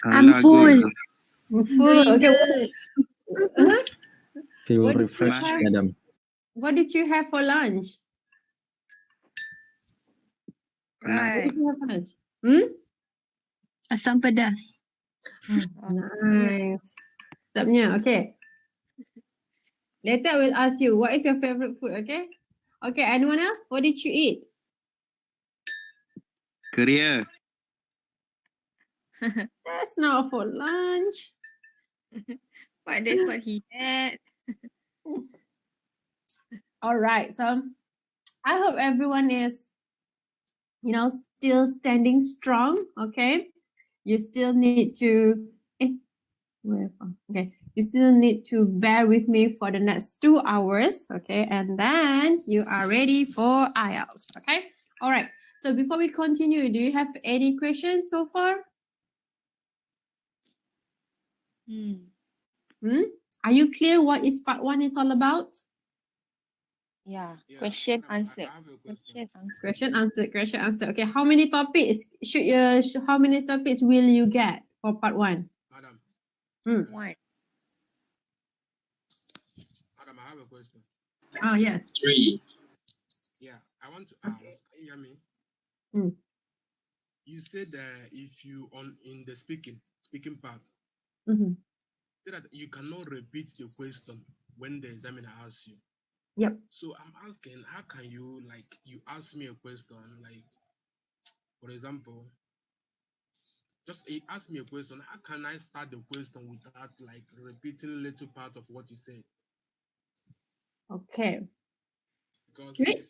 I'm full. Full. Okay. Feel What did you refreshed, have? madam. What did you have for lunch? What Right. did you have for lunch? Hmm? Asam pedas. Nice. Sedapnya. Okay. Later I will ask you, what is your favorite food? Okay. Okay. Anyone else? What did you eat? Career. That's not for lunch. But that's what he had. All right. So I hope everyone is, still standing strong. Okay. You still need to. Okay. You still need to bear with me for the next 2 hours. Okay. And then you are ready for IELTS. Okay. All right. So before we continue, do you have any questions so far? Are you clear what is part 1 is all about? Yeah. Question answer. Question answer. Okay, how many topics how many topics will you get for part 1? Madam. One. Madam, I have a question. Oh, yes. 3. Yeah, I want to ask. Can you hear me? You said that if you in the speaking part, say that you cannot repeat the question when the examiner asks you. Yep. So I'm asking, how can you you ask me a question, like, for example, just ask me a question. How can I start the question without repeating a little part of what you said? Okay. Because Great.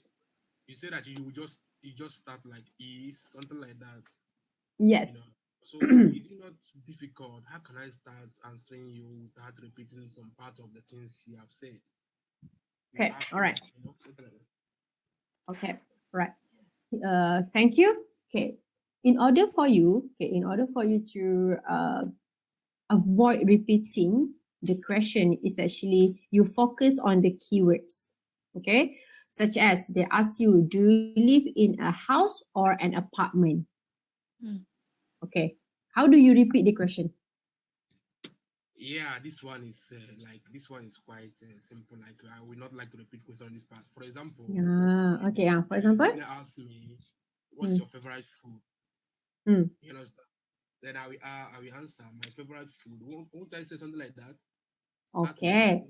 you said that you just start like is something like that. Yes. So is it not difficult? How can I start answering you without repeating some part of the things you have said? Okay. All right. Something like that. Okay. Right. Thank you. Okay. In order for you to avoid repeating the question, is actually you focus on the keywords. Okay. Such as they ask you, do you live in a house or an apartment? Okay. How do you repeat the question? Yeah, this one is quite simple. Like, I would not like to repeat question on this part. For example, okay. For example, they ask me, what's your favorite food? You know, then I will answer my favorite food. Won't I say something like that? Okay.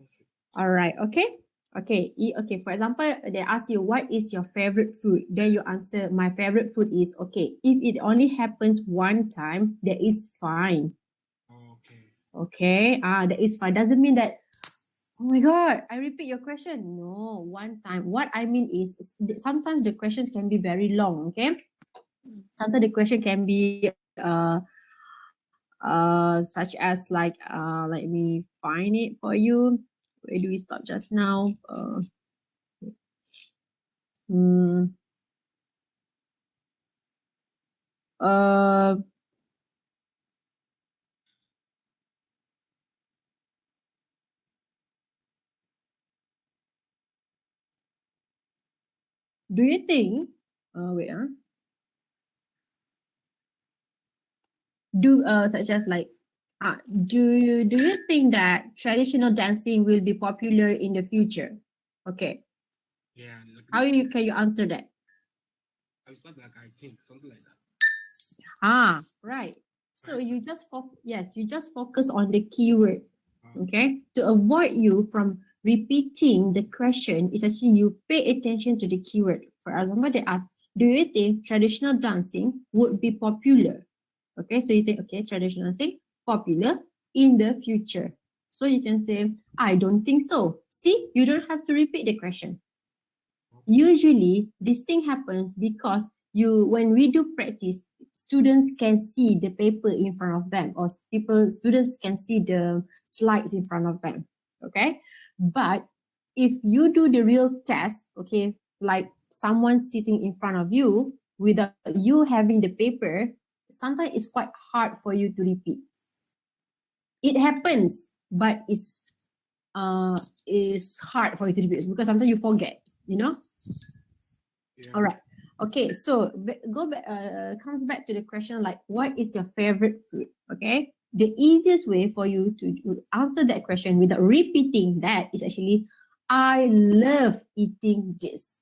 All right. Okay. Okay. Okay. For example, they ask you, what is your favorite food? Then you answer, my favorite food is, okay. If it only happens one time, that is fine. Okay. That is fine. Doesn't mean that, oh my God, I repeat your question. No, one time. What I mean is sometimes the questions can be very long. Okay. Sometimes the question can be such as let me find it for you. Where do we stop just now? Do you think wait do such as do you think that traditional dancing will be popular in the future? Okay. Yeah. How can you answer that? I was not like, I think something like that. Right. So you just focus on the keyword. Okay. To avoid you from repeating the question, is actually you pay attention to the keyword. For example, they ask, do you think traditional dancing would be popular? Okay, so you think, okay, traditional dancing popular in the future. So you can say, I don't think so. See, you don't have to repeat the question. Usually, this thing happens because when we do practice, students can see the paper in front of them, or students can see the slides in front of them. Okay, but if you do the real test, okay, like someone sitting in front of you without you having the paper, sometimes it's quite hard for you to repeat. It happens, but it's hard for you to repeat because sometimes you forget. Yeah. All right. Okay, so go back, comes back to the question like, what is your favorite food? Okay, the easiest way for you to answer that question without repeating that is actually, I love eating this.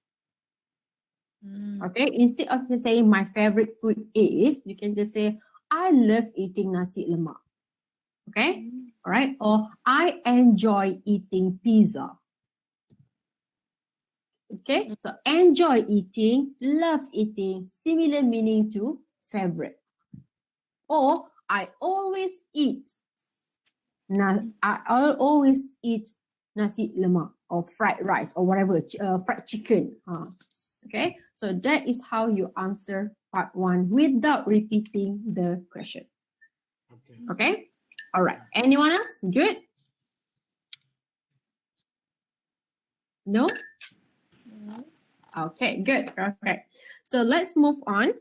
Okay, instead of saying my favorite food is, you can just say, I love eating nasi lemak. Okay, all right, or I enjoy eating pizza. Okay, so enjoy eating, love eating, similar meaning to favorite. Or I always eat, I always eat nasi lemak or fried rice or whatever, fried chicken. Okay, so that is how you answer part one without repeating the question. Okay. Okay, all right. Anyone else? Good? No? Okay, good. Okay, so let's move on.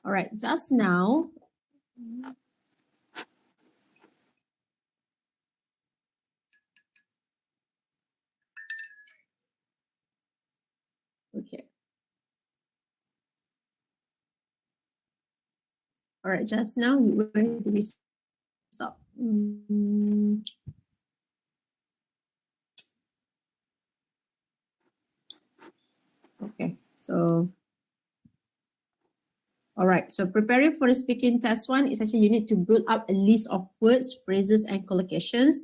All right, just now, okay. All right, just now, where do we stop? Okay, so, all right, so preparing for the speaking test one is actually you need to build up a list of words, phrases, and collocations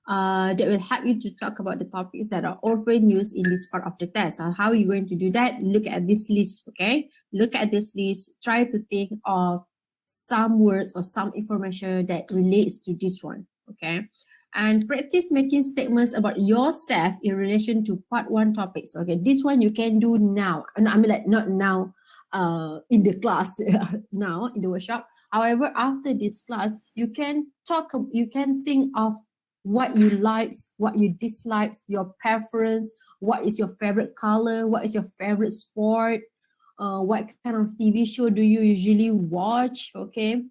that will help you to talk about the topics that are often used in this part of the test. So how are you going to do that? Look at this list, okay? Look at this list, try to think of some words or some information that relates to this one, okay? And practice making statements about yourself in relation to part one topics, okay? This one you can do now. And I mean like not now in the class, now in the workshop. However, after this class, you can think of what you like, what you dislike, your preference, what is your favorite color, what is your favorite sport, what kind of TV show do you usually watch, okay?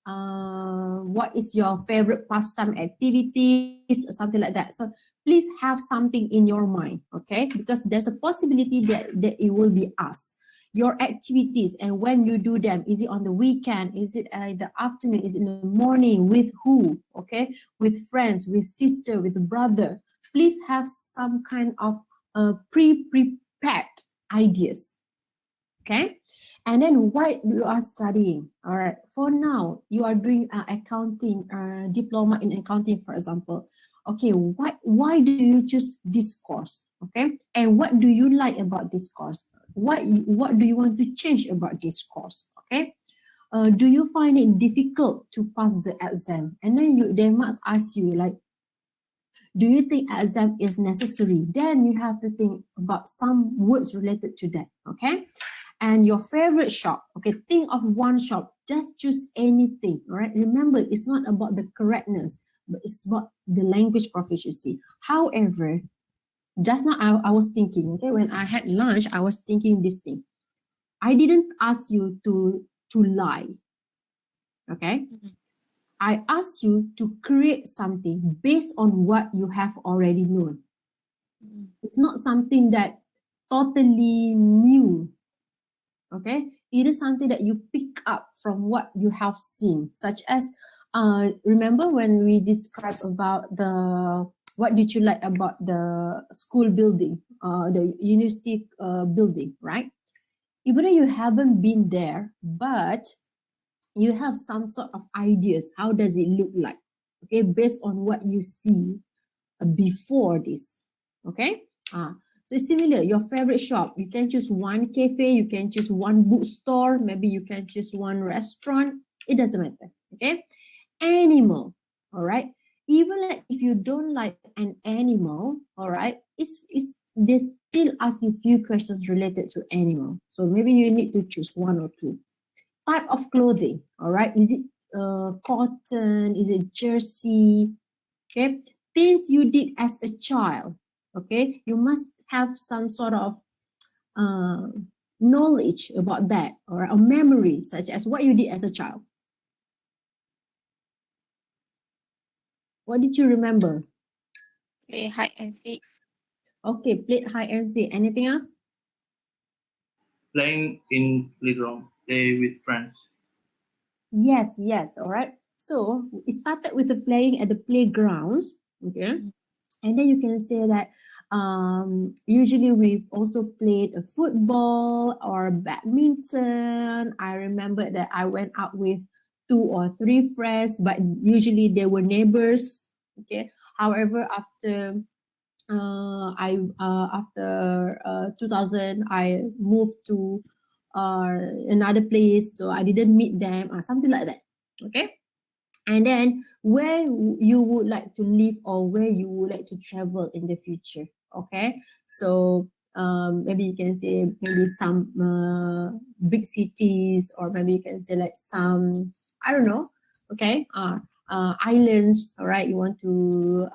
What is your favorite pastime activities, something like that. So please have something in your mind, okay? Because there's a possibility that it will be asked. Your activities and when you do them, is it on the weekend, is it in the afternoon, is it in the morning, with who, okay, with friends, with sister, with brother. Please have some kind of pre-prepared ideas, okay? And then what you are studying, all right, for now you are doing accounting, diploma in accounting, for example. Okay, why do you choose this course, okay? And what do you like about this course? What do you want to change about this course, okay? Do you find it difficult to pass the exam? And then they must ask you like, do you think exam is necessary? Then you have to think about some words related to that, okay? And your favorite shop, okay? Think of one shop, just choose anything, all right? Remember, it's not about the correctness, but it's about the language proficiency. However, just now I was thinking, okay, when I had lunch, I was thinking this thing. I didn't ask you to lie, okay? I asked you to create something based on what you have already known. It's not something that totally new, okay? It is something that you pick up from what you have seen, such as, remember when we described about what did you like about the school building, the university building, right? Even though you haven't been there, but you have some sort of ideas. How does it look like? Okay, based on what you see before this. Okay, so it's similar. Your favorite shop, you can choose one cafe, you can choose one bookstore, maybe you can choose one restaurant. It doesn't matter. Okay, animal. All right. Even like if you don't like an animal, all right, it's they still ask you few questions related to animal. So maybe you need to choose one or two. Type of clothing, all right? Is it cotton? Is it jersey? Okay. Things you did as a child, okay? You must have some sort of knowledge about that, or a memory, such as what you did as a child. What did you remember? Play hide and seek. Okay, play hide and seek. Anything else? Playing in playground, play with friends. Yes, yes. All right. So it started with the playing at the playgrounds. Okay. And then you can say that usually we've also played a football or badminton. I remember that I went out with 2 or 3 friends, but usually they were neighbors. Okay. However, after 2000, I moved to another place, so I didn't meet them or something like that. Okay. And then where you would like to live or where you would like to travel in the future. Okay. So maybe you can say maybe some big cities, or maybe you can say like some, I don't know. Okay. Islands. All right. You want to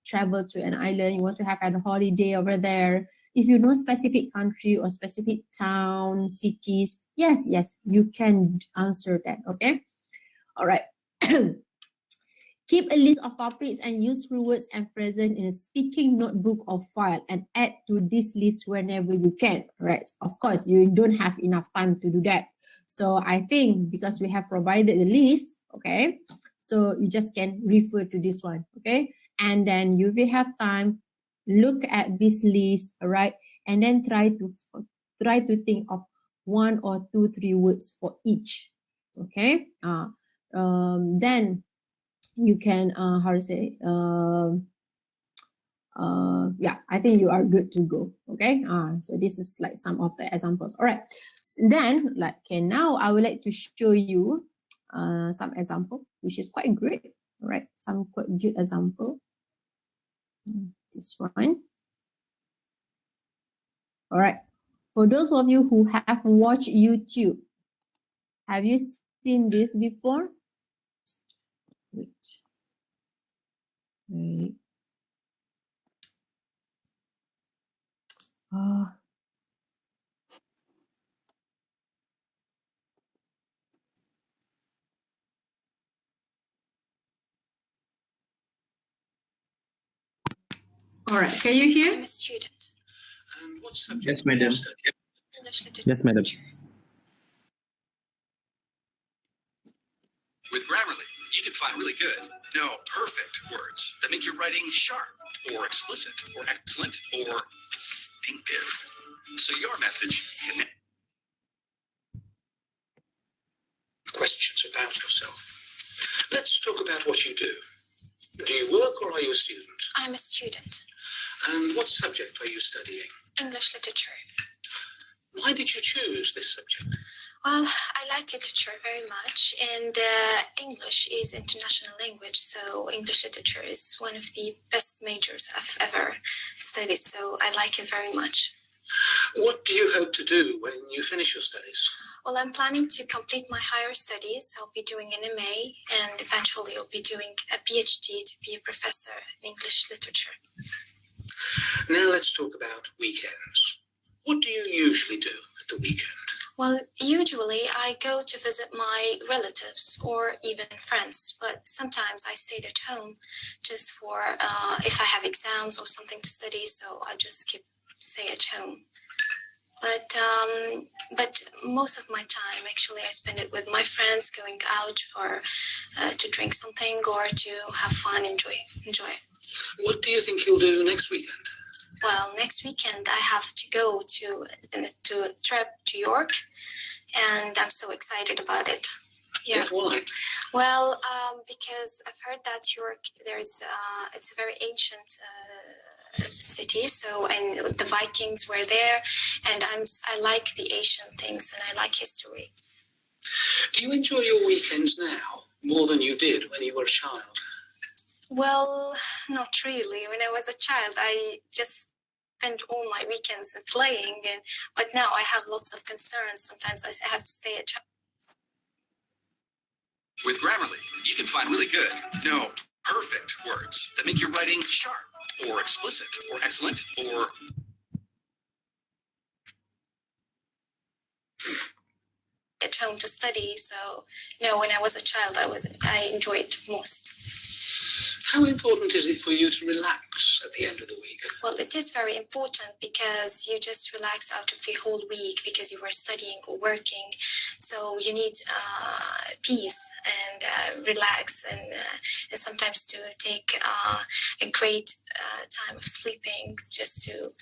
travel to an island. You want to have a holiday over there. If you know specific country or specific town, cities, yes, you can answer that. Okay. All right. Keep a list of topics and useful words and phrases in a speaking notebook or file, and add to this list whenever you can. Right? Of course, you don't have enough time to do that. So I think because we have provided the list, okay, so you just can refer to this one, okay? And then you will have time, look at this list, all right, and then try to think of 1 or 2, 3 words for each, okay? Then you can how to say yeah, I think you are good to go. Okay. So this is like some of the examples. All right. Then like, okay, now I would like to show you some example which is quite great. All right, some quite good example. This one. All right, for those of you who have watched YouTube, have you seen this before? Wait. Oh. All right, can you hear? I'm a student. And what subject Yes, do you madam. study? English literature. Yes, madam. With Grammarly, you can find really good, no, perfect words that make your writing sharp, or explicit, or excellent, or distinctive. So your message can questions about yourself. Let's talk about what you do. Do you work or are you a student? I'm a student. And what subject are you studying? English literature. Why did you choose this subject? Well, I like literature very much, and English is international language, so English literature is one of the best majors I've ever studied, so I like it very much. What do you hope to do when you finish your studies? Well, I'm planning to complete my higher studies. I'll be doing an MA, and eventually I'll be doing a PhD to be a professor in English literature. Now let's talk about weekends. What do you usually do at the weekend? Well, usually I go to visit my relatives or even friends, but sometimes I stayed at home just for if I have exams or something to study, so I just stay at home. But most of my time, actually, I spend it with my friends, going out for to drink something or to have fun, enjoy it. What do you think you'll do next weekend? Well, next weekend I have to go to a trip to York, and I'm so excited about it. Yeah. Why? Well, because I've heard that York, it's a very ancient city. So, and the Vikings were there, and I like the ancient things, and I like history. Do you enjoy your weekends now more than you did when you were a child? Well, not really. When I was a child, I just spent all my weekends playing, but now I have lots of concerns. Sometimes I have to stay at home. With Grammarly, you can find really good, no, perfect words that make your writing sharp, or explicit, or excellent, or at home to study. So, when I was a child, I enjoyed it most. How important is it for you to relax at the end of the week? Well, it is very important because you just relax out of the whole week because you were studying or working. So you need peace and relax and sometimes to take a great time of sleeping just to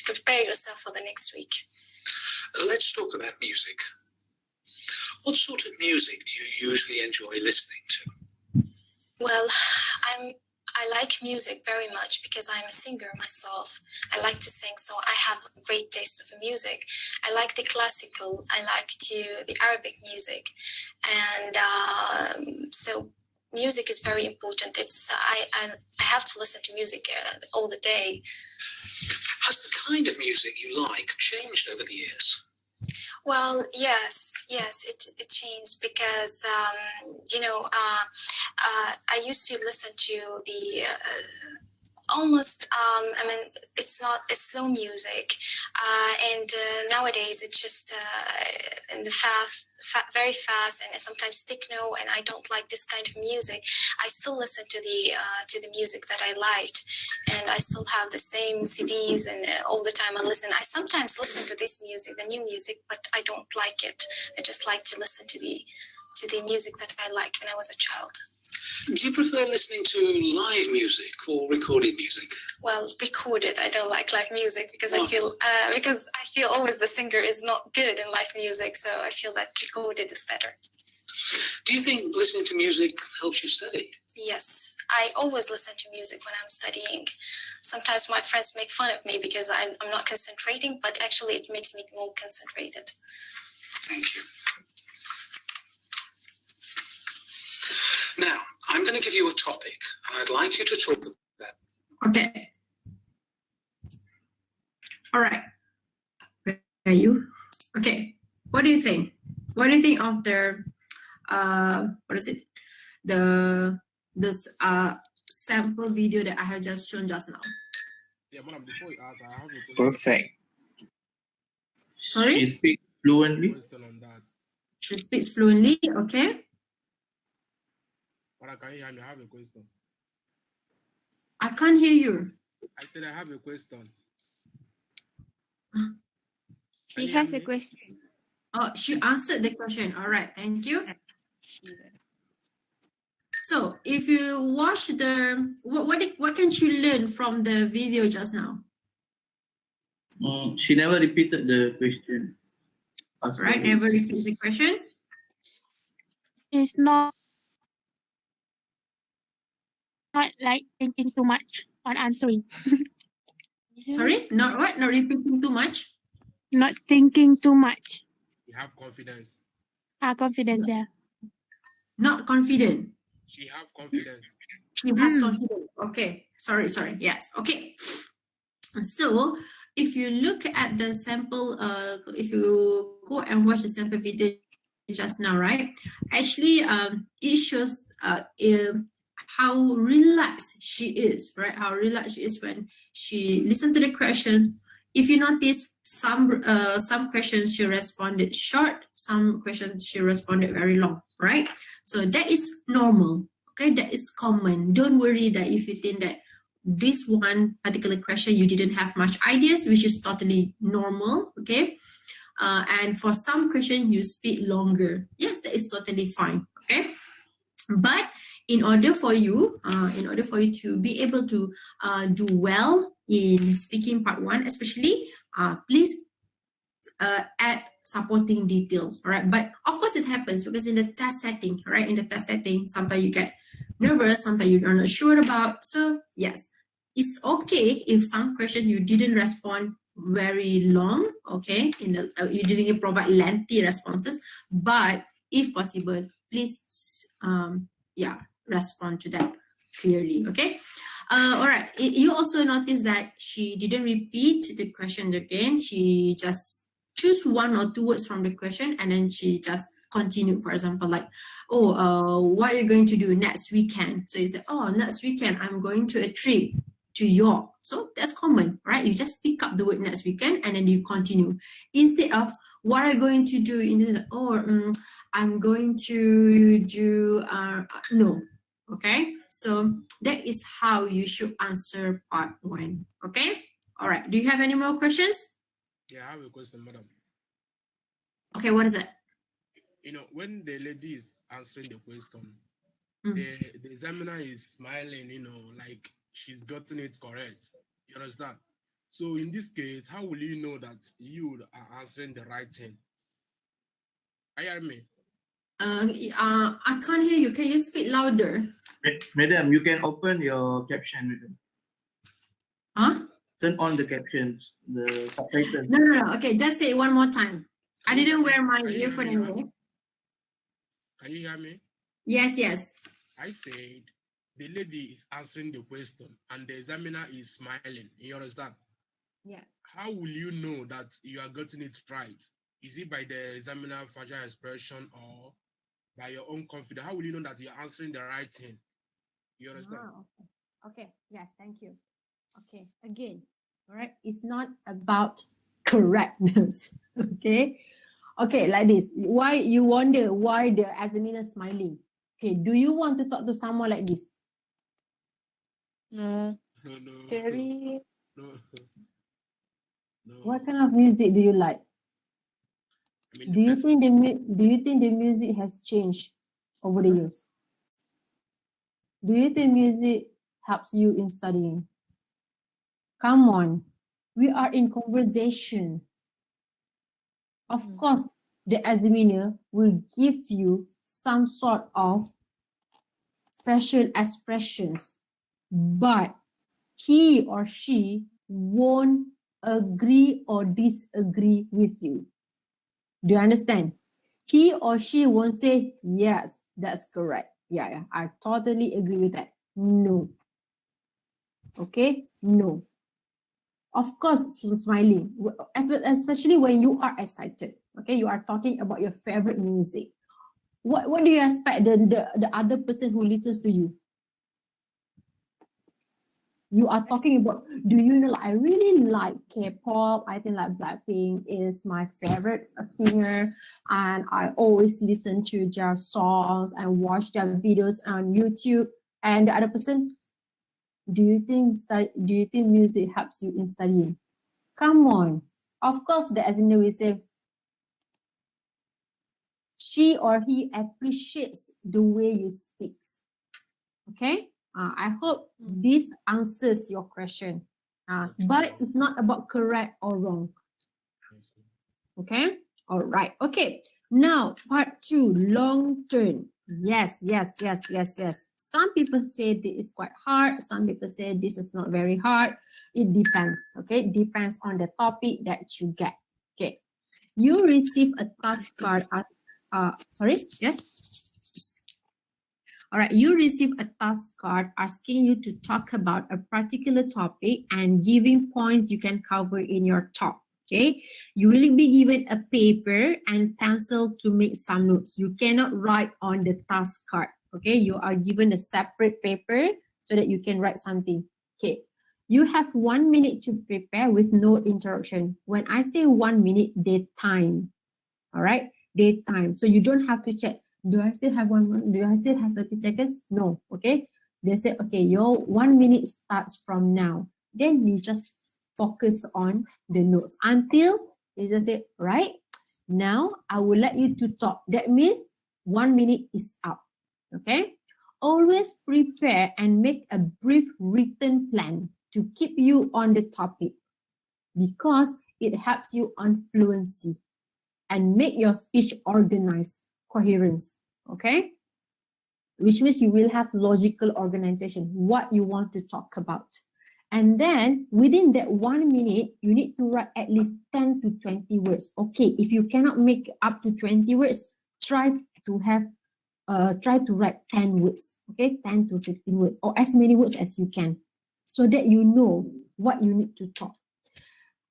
prepare yourself for the next week. Let's talk about music. What sort of music do you usually enjoy listening to? Well, I like music very much because I'm a singer myself. I like to sing, so I have a great taste of music. I like the classical, I like the Arabic music, and so music is very important. I have to listen to music all the day. Has the kind of music you like changed over the years? Well, yes, it changed because I used to listen to the almost it's slow music, and nowadays it's just in the very fast and sometimes techno, and I don't like this kind of music. I still listen to the music that I liked, and I still have the same CDs, and all the time I sometimes listen to this music, the new music, but I don't like it. I just like to listen to the music that I liked when I was a child. Do you prefer listening to live music or recorded music? Well, recorded. I don't like live music because I feel always the singer is not good in live music, so I feel that recorded is better. Do you think listening to music helps you study? Yes, I always listen to music when I'm studying. Sometimes my friends make fun of me because I'm not concentrating, but actually it makes me more concentrated. Thank you. Now, I'm going to give you a topic, and I'd like you to talk about that. Okay. All right. Where are you? Okay. What do you think? What do you think of the what is it? This sample video that I have just shown just now? Yeah, madam, before you ask, I have a question. Perfect. Sorry? She speaks fluently. Question on that. She speaks fluently, okay? But can you hear me? I have a question. I can't hear you. I said I have a question. She has a question. Oh, she answered the question. All right, thank you. So, if you watch what can she learn from the video just now? She never repeated the question. Right, never repeat the question. It's not like thinking too much on answering. Sorry, not what? Not repeating too much. Not thinking too much. You have confidence. Confidence, yeah. Not confident. She have confidence. She has confidence. Okay. Sorry. Yes. Okay. So if you look at the sample, if you go and watch the sample video just now, right? Actually, it shows how relaxed she is, right? How relaxed she is when she listened to the questions. If you notice, some questions she responded short, some questions she responded very long, right? So that is normal, okay? That is common. Don't worry that if you think that this one particular question you didn't have much ideas, which is totally normal, okay? And for some questions you speak longer. Yes, that is totally fine, okay? But in order for you to be able to do well in speaking part 1, especially, please add supporting details, all right? But of course it happens because in the test setting, right? In the test setting, sometimes you get nervous, sometimes you're not sure about. So yes, it's okay if some questions you didn't respond very long, okay? You didn't provide lengthy responses, but if possible, please, respond to that clearly, okay? All right. You also notice that she didn't repeat the question again. She just choose 1 or 2 words from the question and then she just continued. For example, like, what are you going to do next weekend? So you say, next weekend I'm going to a trip to York. So that's common, right? You just pick up the word next weekend and then you continue. Instead of what are you going to do I'm going to do, no. Okay, so that is how you should answer part 1. Okay, all right. Do you have any more questions? Yeah, I have a question, madam. Okay, what is it? You know, when the lady is answering the question, Mm. the examiner is smiling, you know, like she's gotten it correct. You understand? So in this case, how will you know that you are answering the right thing? I hear me. I can't hear you. Can you speak louder? Madam, you can open your caption, madam. Huh? Turn on the captions, the subtitles. No. Okay, just say it one more time. I Can you hear didn't me? wear my Can you hear earphone me now? anyway. Can you hear me? Yes. I said the lady is answering the question and the examiner is smiling. You understand? Yes. How will you know that you are getting it right? Is it by the examiner facial expression or by your own confidence? How will you know that you're answering the right thing? You understand? Okay. Yes, thank you. Okay, again, all right, it's not about correctness. Okay, like this. Why you wonder why the examiner is smiling? Okay, do you want to talk to someone like this? No. No. Scary. No. What kind of music do you like? I mean, Do you think the music has changed over the years? Do you think music helps you in studying? Come on, we are in conversation. Of course, the examiner will give you some sort of facial expressions, but he or she won't agree or disagree with you. Do you understand? He or she won't say, yes, that's correct. Yeah, I totally agree with that. No. Okay? No. Of course, smiling, especially when you are excited. Okay, you are talking about your favorite music. What do you expect the other person who listens to you? You are talking about, do you know, like, I really like K-pop. I think like Blackpink is my favorite singer, and I always listen to their songs and watch their videos on YouTube. And the other person, do you think music helps you in studying? Come on. Of course, the examiner will say, she or he appreciates the way you speak. Okay, I hope this answers your question. But it's not about correct or wrong. Okay, all right. Okay, now part 2, long term. Yes. Some people say this is quite hard. Some people say this is not very hard. It depends. Okay, it depends on the topic that you get. Okay, you receive a task card. Sorry, yes. All right, you receive a task card asking you to talk about a particular topic and giving points you can cover in your talk. Okay, you will be given a paper and pencil to make some notes. You cannot write on the task card. Okay, you are given a separate paper so that you can write something. Okay, you have 1 minute to prepare with no interruption. When I say 1 minute, they time. All right, they time. So you don't have to check, do I still have 1 minute? Do I still have 30 seconds? No. Okay, they say, okay, your 1 minute starts from now. Then you just focus on the notes until they just say, right, now I will let you to talk. That means 1 minute is up. Okay, always prepare and make a brief written plan to keep you on the topic, because it helps you on fluency and make your speech organized, coherence, okay? Which means you will have logical organization, what you want to talk about. And then within that 1 minute, you need to write at least 10 to 20 words. Okay, if you cannot make up to 20 words, try to write 10 words, okay? 10 to 15 words, or as many words as you can, so that you know what you need to talk.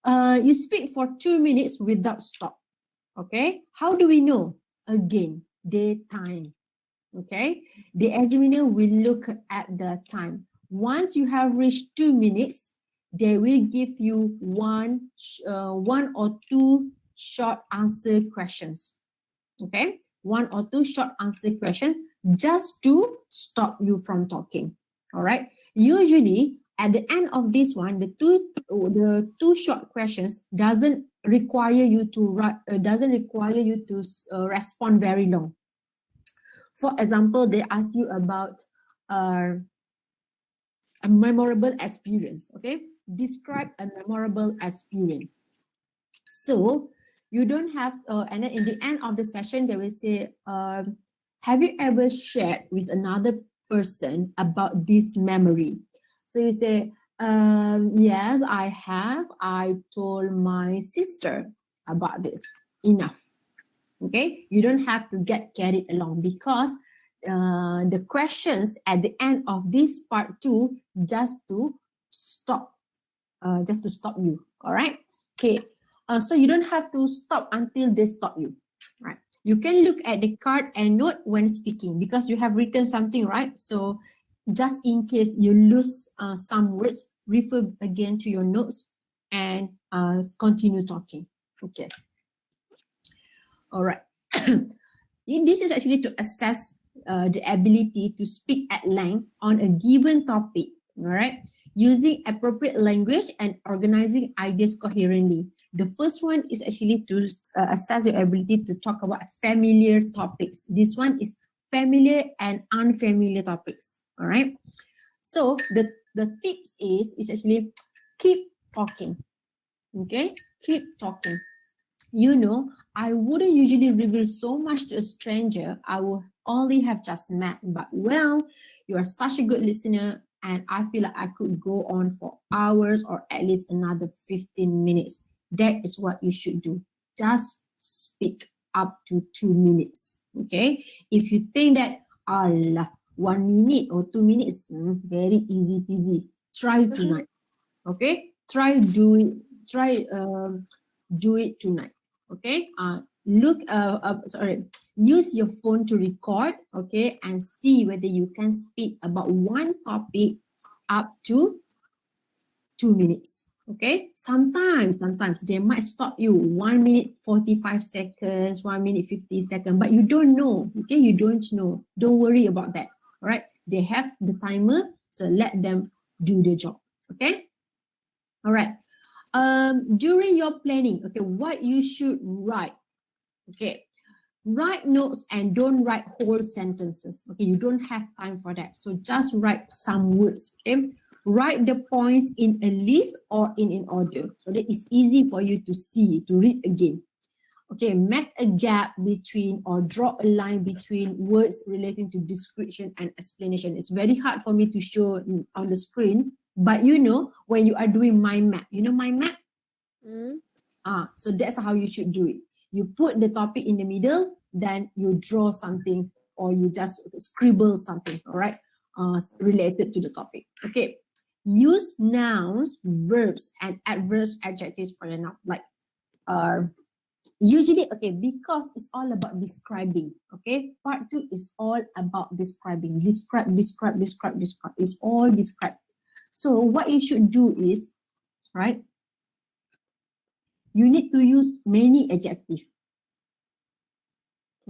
You speak for 2 minutes without stop. Okay, how do we know? Again, daytime. Okay, the examiner will look at the time. Once you have reached 2 minutes, they will give you one or two short answer questions. Okay, one or two short answer questions just to stop you from talking. All right. Usually at the end of this one, the two short questions doesn't require you to respond very long. For example, they ask you about a memorable experience. Okay, describe a memorable experience. So you don't have, and then in the end of the session, they will say, have you ever shared with another person about this memory? So you say, yes, I have. I told my sister about this. Enough. Okay, you don't have to get carried along because the questions at the end of this part 2 just to stop you. All right. Okay. So you don't have to stop until they stop you. Right. You can look at the card and note when speaking because you have written something, right? So just in case you lose some words, refer again to your notes and continue talking. Okay. All right. This is actually to assess the ability to speak at length on a given topic. All right. Using appropriate language and organizing ideas coherently. The first one is actually to assess your ability to talk about familiar topics. This one is familiar and unfamiliar topics. All right. So the tips is actually keep talking. Okay, keep talking. You know, I wouldn't usually reveal so much to a stranger I will only have just met, but well, you are such a good listener, and I feel like I could go on for hours or at least another 15 minutes. That is what you should do. Just speak up to 2 minutes. Okay. If you think that, Allah, 1 minute or 2 minutes, very easy peasy. Try tonight. Okay. Try do it tonight. Okay. Use your phone to record, okay, and see whether you can speak about one topic up to 2 minutes. Okay. Sometimes they might stop you 1 minute 45 seconds, 1 minute 50 seconds, but you don't know. Okay, you don't know. Don't worry about that. All right. They have the timer, so let them do the job. Okay. All right. During your planning, okay, what you should write. Okay, write notes and don't write whole sentences. Okay, you don't have time for that. So just write some words. Okay, write the points in a list or in order so that it's easy for you to see, to read again. Okay, make a gap between or draw a line between words relating to description and explanation. It's very hard for me to show on the screen, but you know, when you are doing mind map, you know mind map? So that's how you should do it. You put the topic in the middle, then you draw something or you just scribble something, all right, related to the topic. Okay, use nouns, verbs, and adverbs, adjectives for your noun. Like, usually, okay, because it's all about describing. Okay, part 2 is all about describing. Describe. It's all describe. So what you should do is, right, you need to use many adjectives.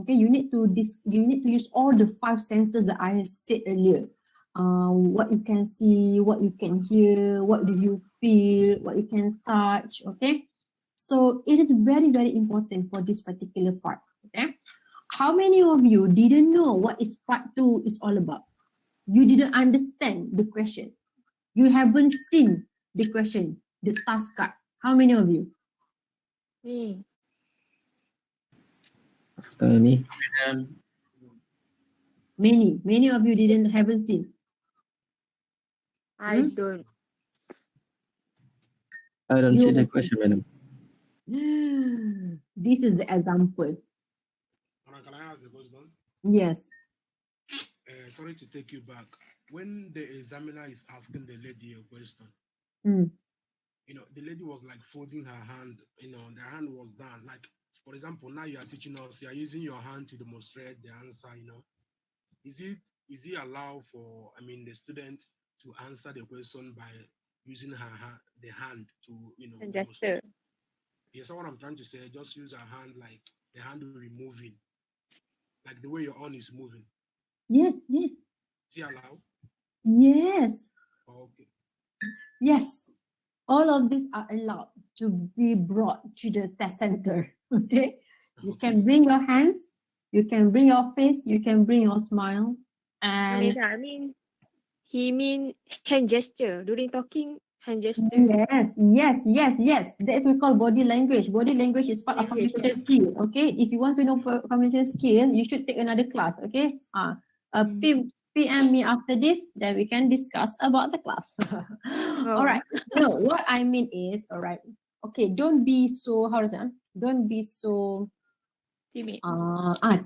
Okay, you need to use all the 5 senses that I said earlier. What you can see, what you can hear, what do you feel, what you can touch. Okay, so it is very, very important for this particular part. Okay, how many of you didn't know what is part 2 is all about? You didn't understand the question. You haven't seen the question, the task card. How many of you? Me. Me. Many of you haven't seen. I don't. I don't You see the haven't question, madam. seen. This is the example. Can I ask a question? Yes. Sorry to take you back. When the examiner is asking the lady a question, Mm. you know, the lady was like folding her hand, you know, the hand was down. Like, for example, now you are teaching us, you are using your hand to demonstrate the answer, you know. Is it allowed for, I mean, the student to answer the question by using the hand to, you know, And demonstrate? gesture. Yes, what I'm trying to say, just use her hand like the hand removing. Like the way your on is moving. Yes, yes, See allow? yes, Oh, okay. yes. All of these are allowed to be brought to the test center. Okay, you Okay. can bring your hands, you can bring your face, you can bring your smile, and I mean, he mean hand gesture during talking. Hand gesture. yes. That's we call body language. Body language is part of Language. communication skill. Okay, if you want to know communication skill, you should take another class. Okay, PM me after this, then we can discuss about the class. All Oh, right. No, what I mean is, all right. Okay, don't be so, how to say, don't be so timid.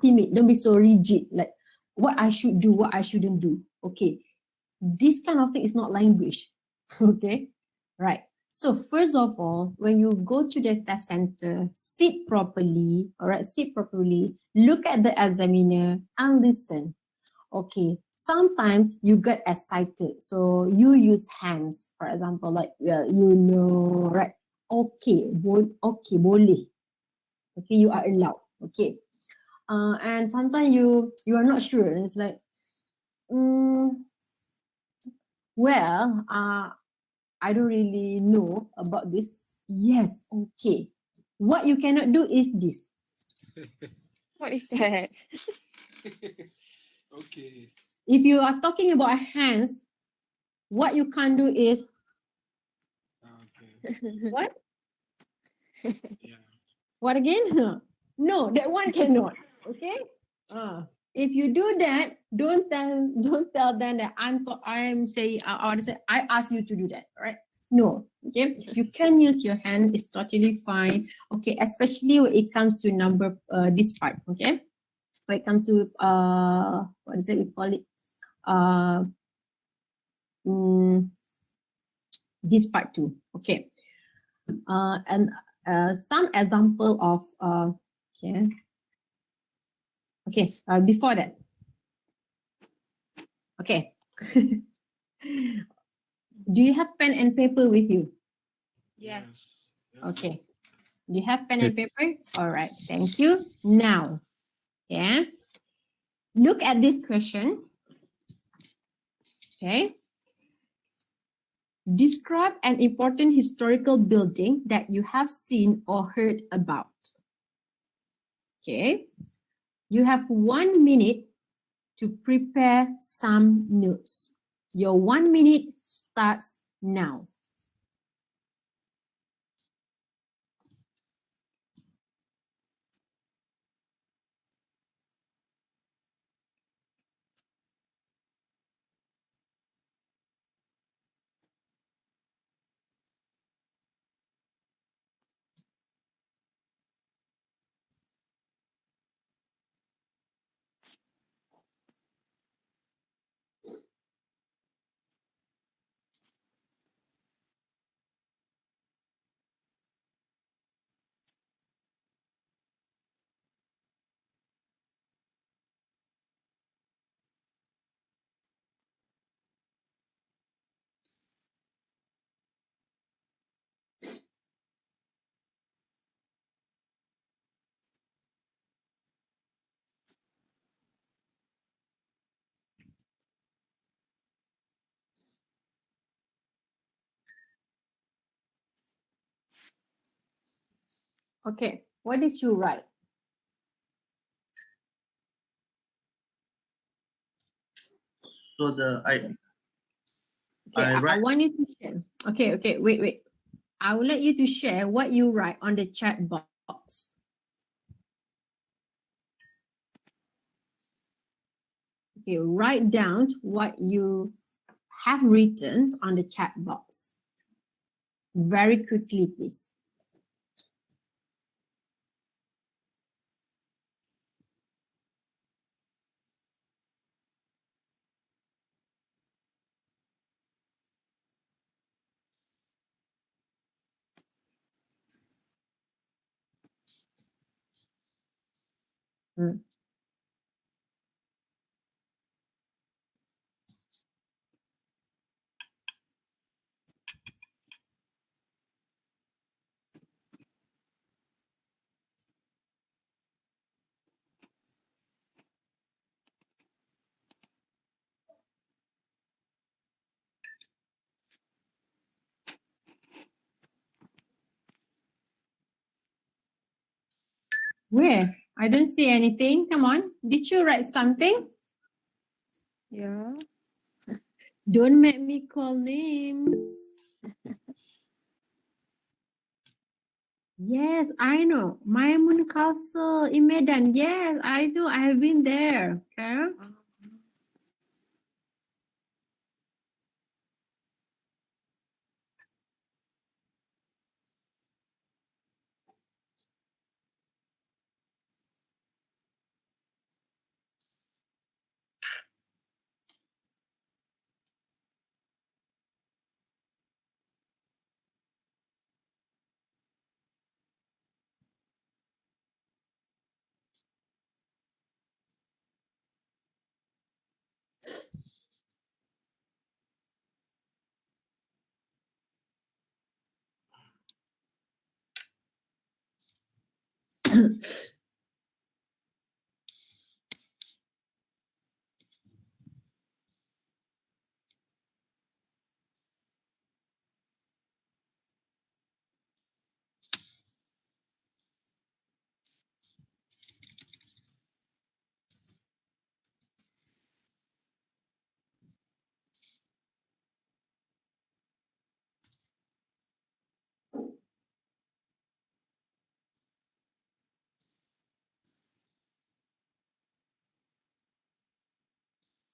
timid. Don't be so rigid. Like what I should do, what I shouldn't do. Okay, this kind of thing is not language. Okay, right. So first of all, when you go to the test center, sit properly. All right, sit properly. Look at the examiner and listen. Okay, sometimes you get excited, so you use hands, for example, like, well, right? Okay, okay, boleh. Okay, you are allowed. Okay, and sometimes you are not sure. It's like, well, I don't really know about this. Yes, okay. What you cannot do is this. What is that? Okay. If you are talking about hands, what you can't do is Okay. what? Yeah. What again? No, that one cannot. Okay. If you do that, don't tell them that I'm saying I want to say I ask you to do that. All right. No. Okay. You can use your hand. It's totally fine. Okay. Especially when it comes to number this part. Okay. When it comes to what is it? We call it uh mm, this part too. Okay. And some example of okay. Okay, before that. Okay. Do you have pen and paper with you? Yeah. Yes. Yes. Okay. Do you have pen and paper? All right. Thank you. Now, yeah. Look at this question. Okay. Describe an important historical building that you have seen or heard about. Okay. You have 1 minute to prepare some notes. Your 1 minute starts now. Okay. What did you write? So the Okay, I I write want you to share. Okay, wait. I will let you to share what you write on the chat box. Okay, write down what you have written on the chat box. Very quickly, please. Mm. Where? I don't see anything. Come on. Did you write something? Yeah. Don't make me call names. Yes, I know. Maimun Castle in Medan. Yes, I know. I have been there. Okay.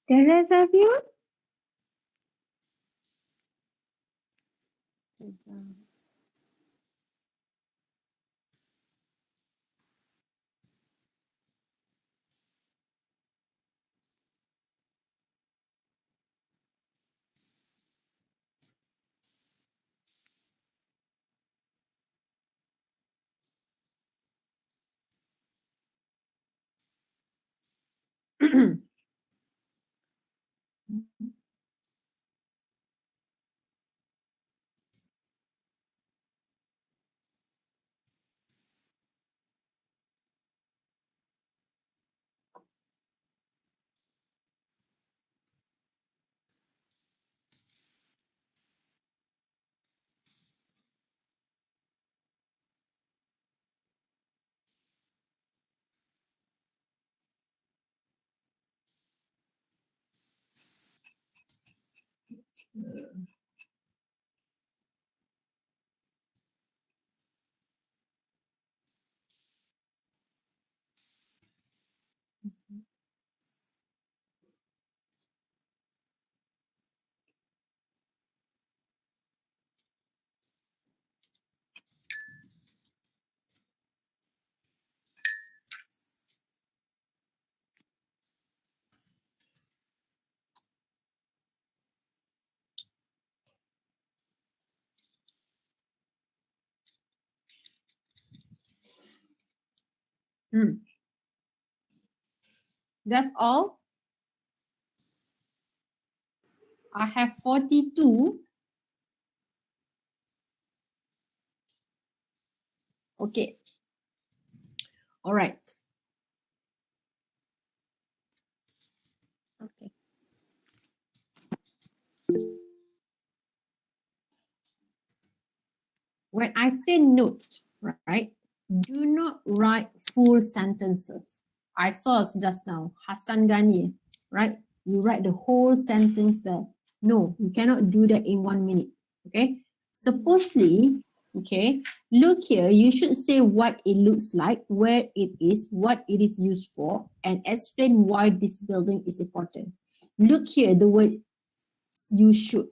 The rest of you? That's all. I have 42. Okay. All right. Okay. When I say note, right, do not write full sentences. I saw just now, Hassan Ghani, right? You write the whole sentence there. No, you cannot do that in 1 minute, okay? Supposedly, okay, look here, you should say what it looks like, where it is, what it is used for, and explain why this building is important. Look here, the word you should.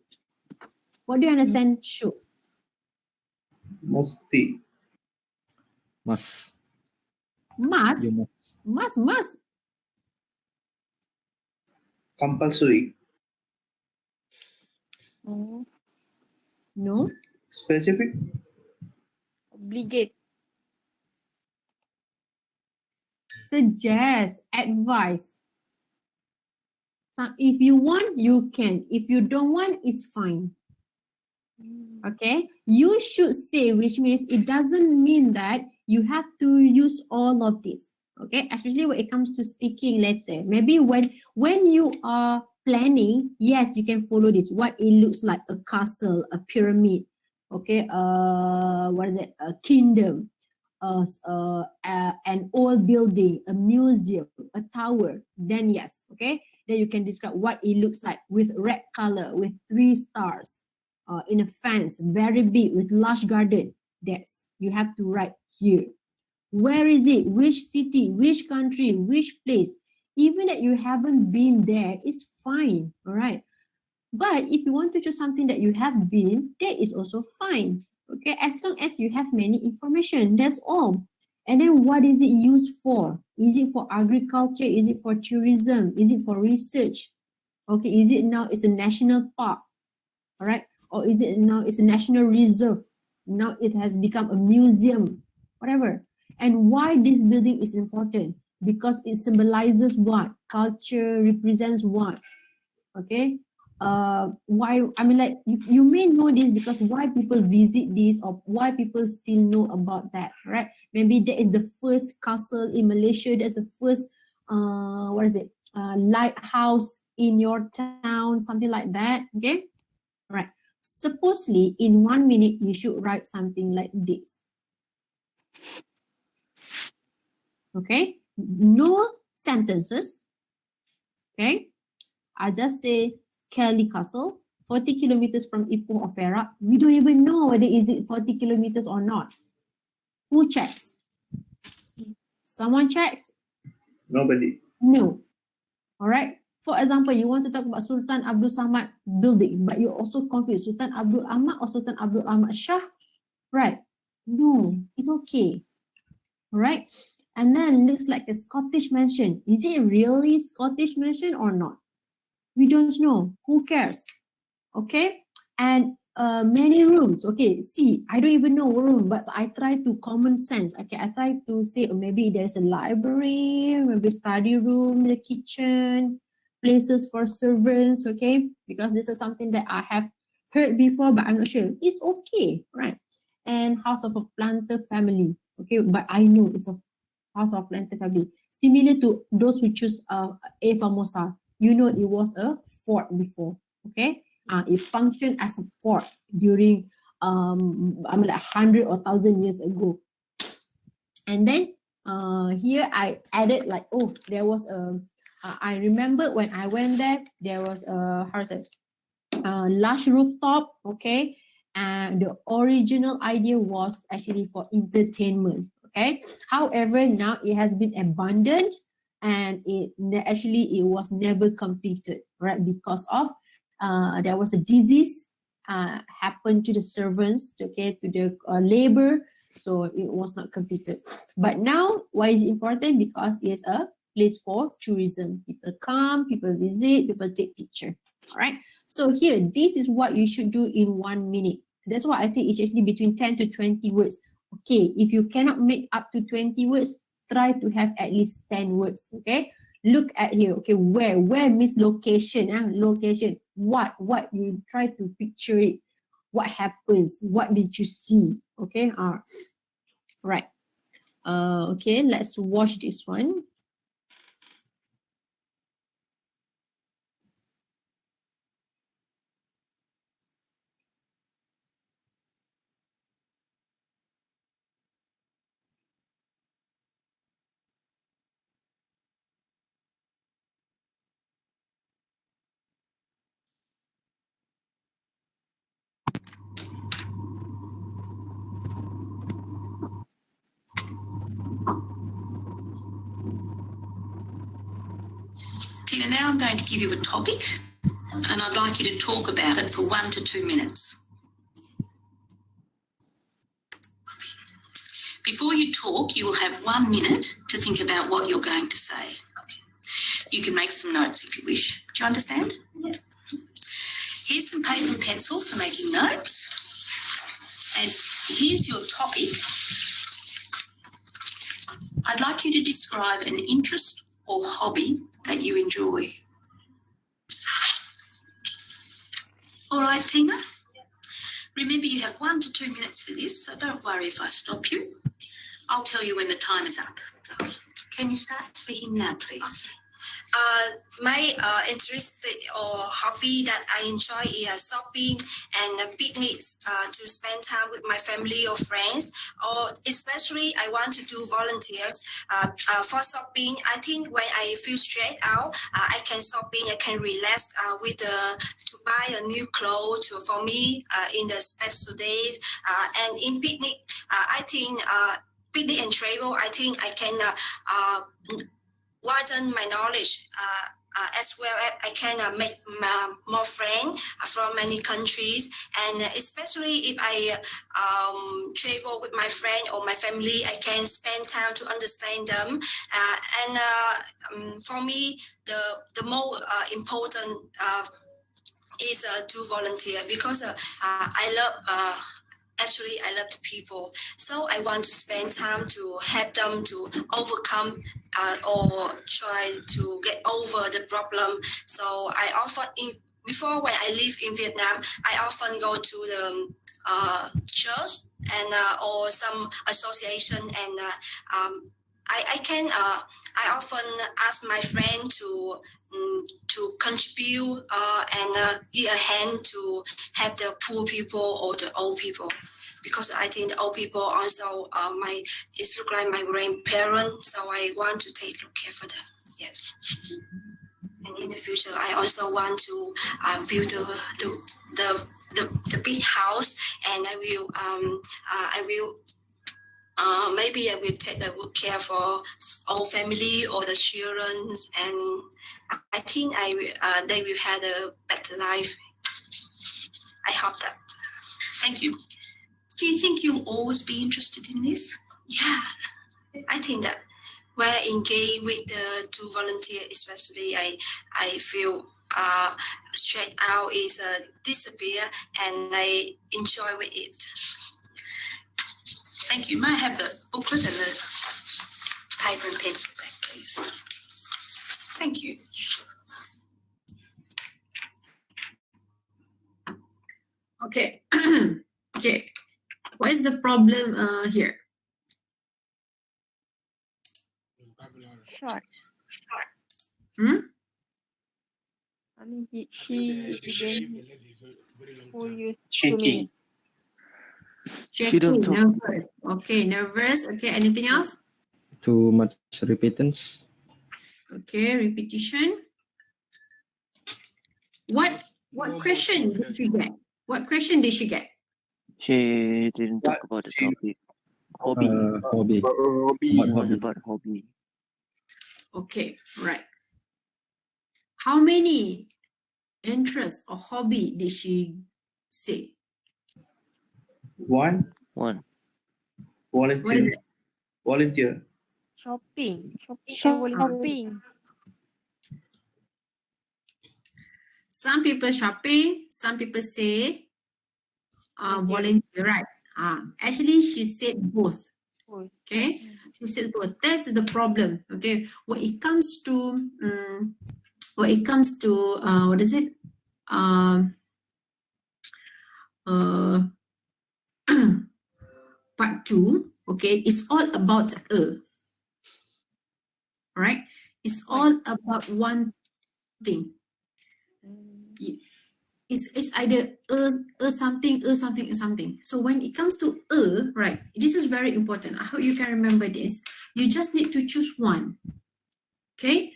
What do you understand? Should. Musti. Must. Must. You must. Must. Compulsory. Oh, No. Specific. obligate. Suggest. Advise. So if you want, you can. If you don't want, it's fine. Okay. You should say, which means it doesn't mean that you have to use all of this. Okay. Especially when it comes to speaking later. Maybe when you are planning, yes, you can follow this. What it looks like, a castle, a pyramid. Okay. What is it? A kingdom. an old building, a museum, a tower, then yes, okay? Then you can describe what it looks like with red color, with 3 stars, in a fence, very big, with large garden. That's, you have to write here. Where is it? Which city? Which country? Which place? Even that you haven't been there is fine, all right? But if you want to choose something that you have been, that is also fine. Okay, as long as you have many information, that's all. And then what is it used for? Is it for agriculture? Is it for tourism? Is it for research? Okay, is it now it's a national park? All right, or is it now it's a national reserve? Now it has become a museum, whatever. And why this building is important? Because it symbolizes what? Culture, represents what? Okay, why, I mean, like you may know this because why people visit this or why people still know about that, right? Maybe that is the first castle in Malaysia, that's the first what is it, lighthouse in your town, something like that. Okay, all right, supposedly in 1 minute you should write something like this. Okay, no sentences. Okay, I just say Kelly Castle, 40 kilometers from Ipoh or Perak. We don't even know whether is it 40 kilometers or not. Who checks? Someone checks? Nobody. No. All right. For example, you want to talk about Sultan Abdul Samad building, but you're also confused, Sultan Abdul Ahmad or Sultan Abdul Ahmad Shah? Right. No, it's okay. All right. And then looks like a Scottish mansion. Is it really Scottish mansion or not? We don't know. Who cares? Okay, and many rooms. Okay, see, I don't even know room, but I try to common sense. Okay, I try to say maybe there's a library, maybe study room, the kitchen, places for servants. Okay, because this is something that I have heard before, but I'm not sure. It's okay, right? And house of a planter family. Okay, but I know it's a house of a planter family. Similar to those who choose A Famosa. You know, it was a fort before. Okay. It functioned as a fort during I mean like 100 or 1,000 years ago. And then here I added like, oh, there was a I remember when I went there was a, how is it, large rooftop. Okay, and the original idea was actually for entertainment. Okay, however, now it has been abandoned and it was never completed, right? Because of there was a disease happened to the servants, okay, to the labor, so it was not completed. But now, why is it important? Because it's a place for tourism. People come, people visit, people take picture. All right. So here, this is what you should do in 1 minute. That's why I say it's actually between 10 to 20 words. Okay, if you cannot make up to 20 words, try to have at least 10 words. Okay, look at here. Okay, where means location. Location. What you try to picture it. What happens? What did you see? Okay, right. Okay, let's watch this one. Tina, now I'm going to give you a topic and I'd like you to talk about it for 1 to 2 minutes. Before you talk, you will have 1 minute to think about what you're going to say. You can make some notes if you wish. Do you understand? Yeah. Here's some paper and pencil for making notes. And here's your topic. I'd like you to describe an interest or hobby that you enjoy. All right, Tina? Remember, you have 1 to 2 minutes for this, so don't worry if I stop you. I'll tell you when the time is up. So, can you start speaking now, please? My interest or hobby that I enjoy is shopping and picnics to spend time with my family or friends. Or especially, I want to do volunteers for shopping. I think when I feel stressed out, I can shopping. I can relax with to buy a new clothes for me in the special days. And in picnic, I think picnic and travel. I think I can widen my knowledge as well as I can make more friends from many countries, and especially if I travel with my friend or my family, I can spend time to understand them. For me, the more important is to volunteer because I love. Actually, I love the people, so I want to spend time to help them to overcome or try to get over the problem. So I often, before when I live in Vietnam, I often go to the church and or some association, and I often ask my friend to contribute and give a hand to help the poor people or the old people, because I think the old people also it's look like my grandparents, so I want to take good care for them. Yes. And in the future, I also want to build the big house, and I will maybe I will take good care for our family or the children, and I think they will have a better life. I hope that. Thank you. Do you think you'll always be interested in this? Yeah, I think that when I engage with the to volunteer, especially I feel straight out is disappear, and I enjoy with it. Thank you. May I have the booklet and the paper and pencil back, please? Thank you. Okay. Okay. What is the problem here? Vocabulary. Short. Hmm? I mean, she didn't full use 2 Shaking. minutes. She don't talk. Nervous. Okay, nervous. Okay, anything else? Too much repentance. Okay, repetition. What question did she get? What question did she get? She didn't talk about the topic. Hobby. Hobby. It About was hobby. about hobby. Okay, right. How many interests or hobby did she say? One. One. What is Volunteer. it? Volunteer. Shopping and volunteering. Some people shopping, some people say volunteer, right? Actually, she said both. Both. Okay, she said both. That's the problem. Okay, when it comes to what is it? Part 2. Okay, it's all about right? It's all about one thing. It's either something. So when it comes to right, this is very important. I hope you can remember this. You just need to choose one. Okay,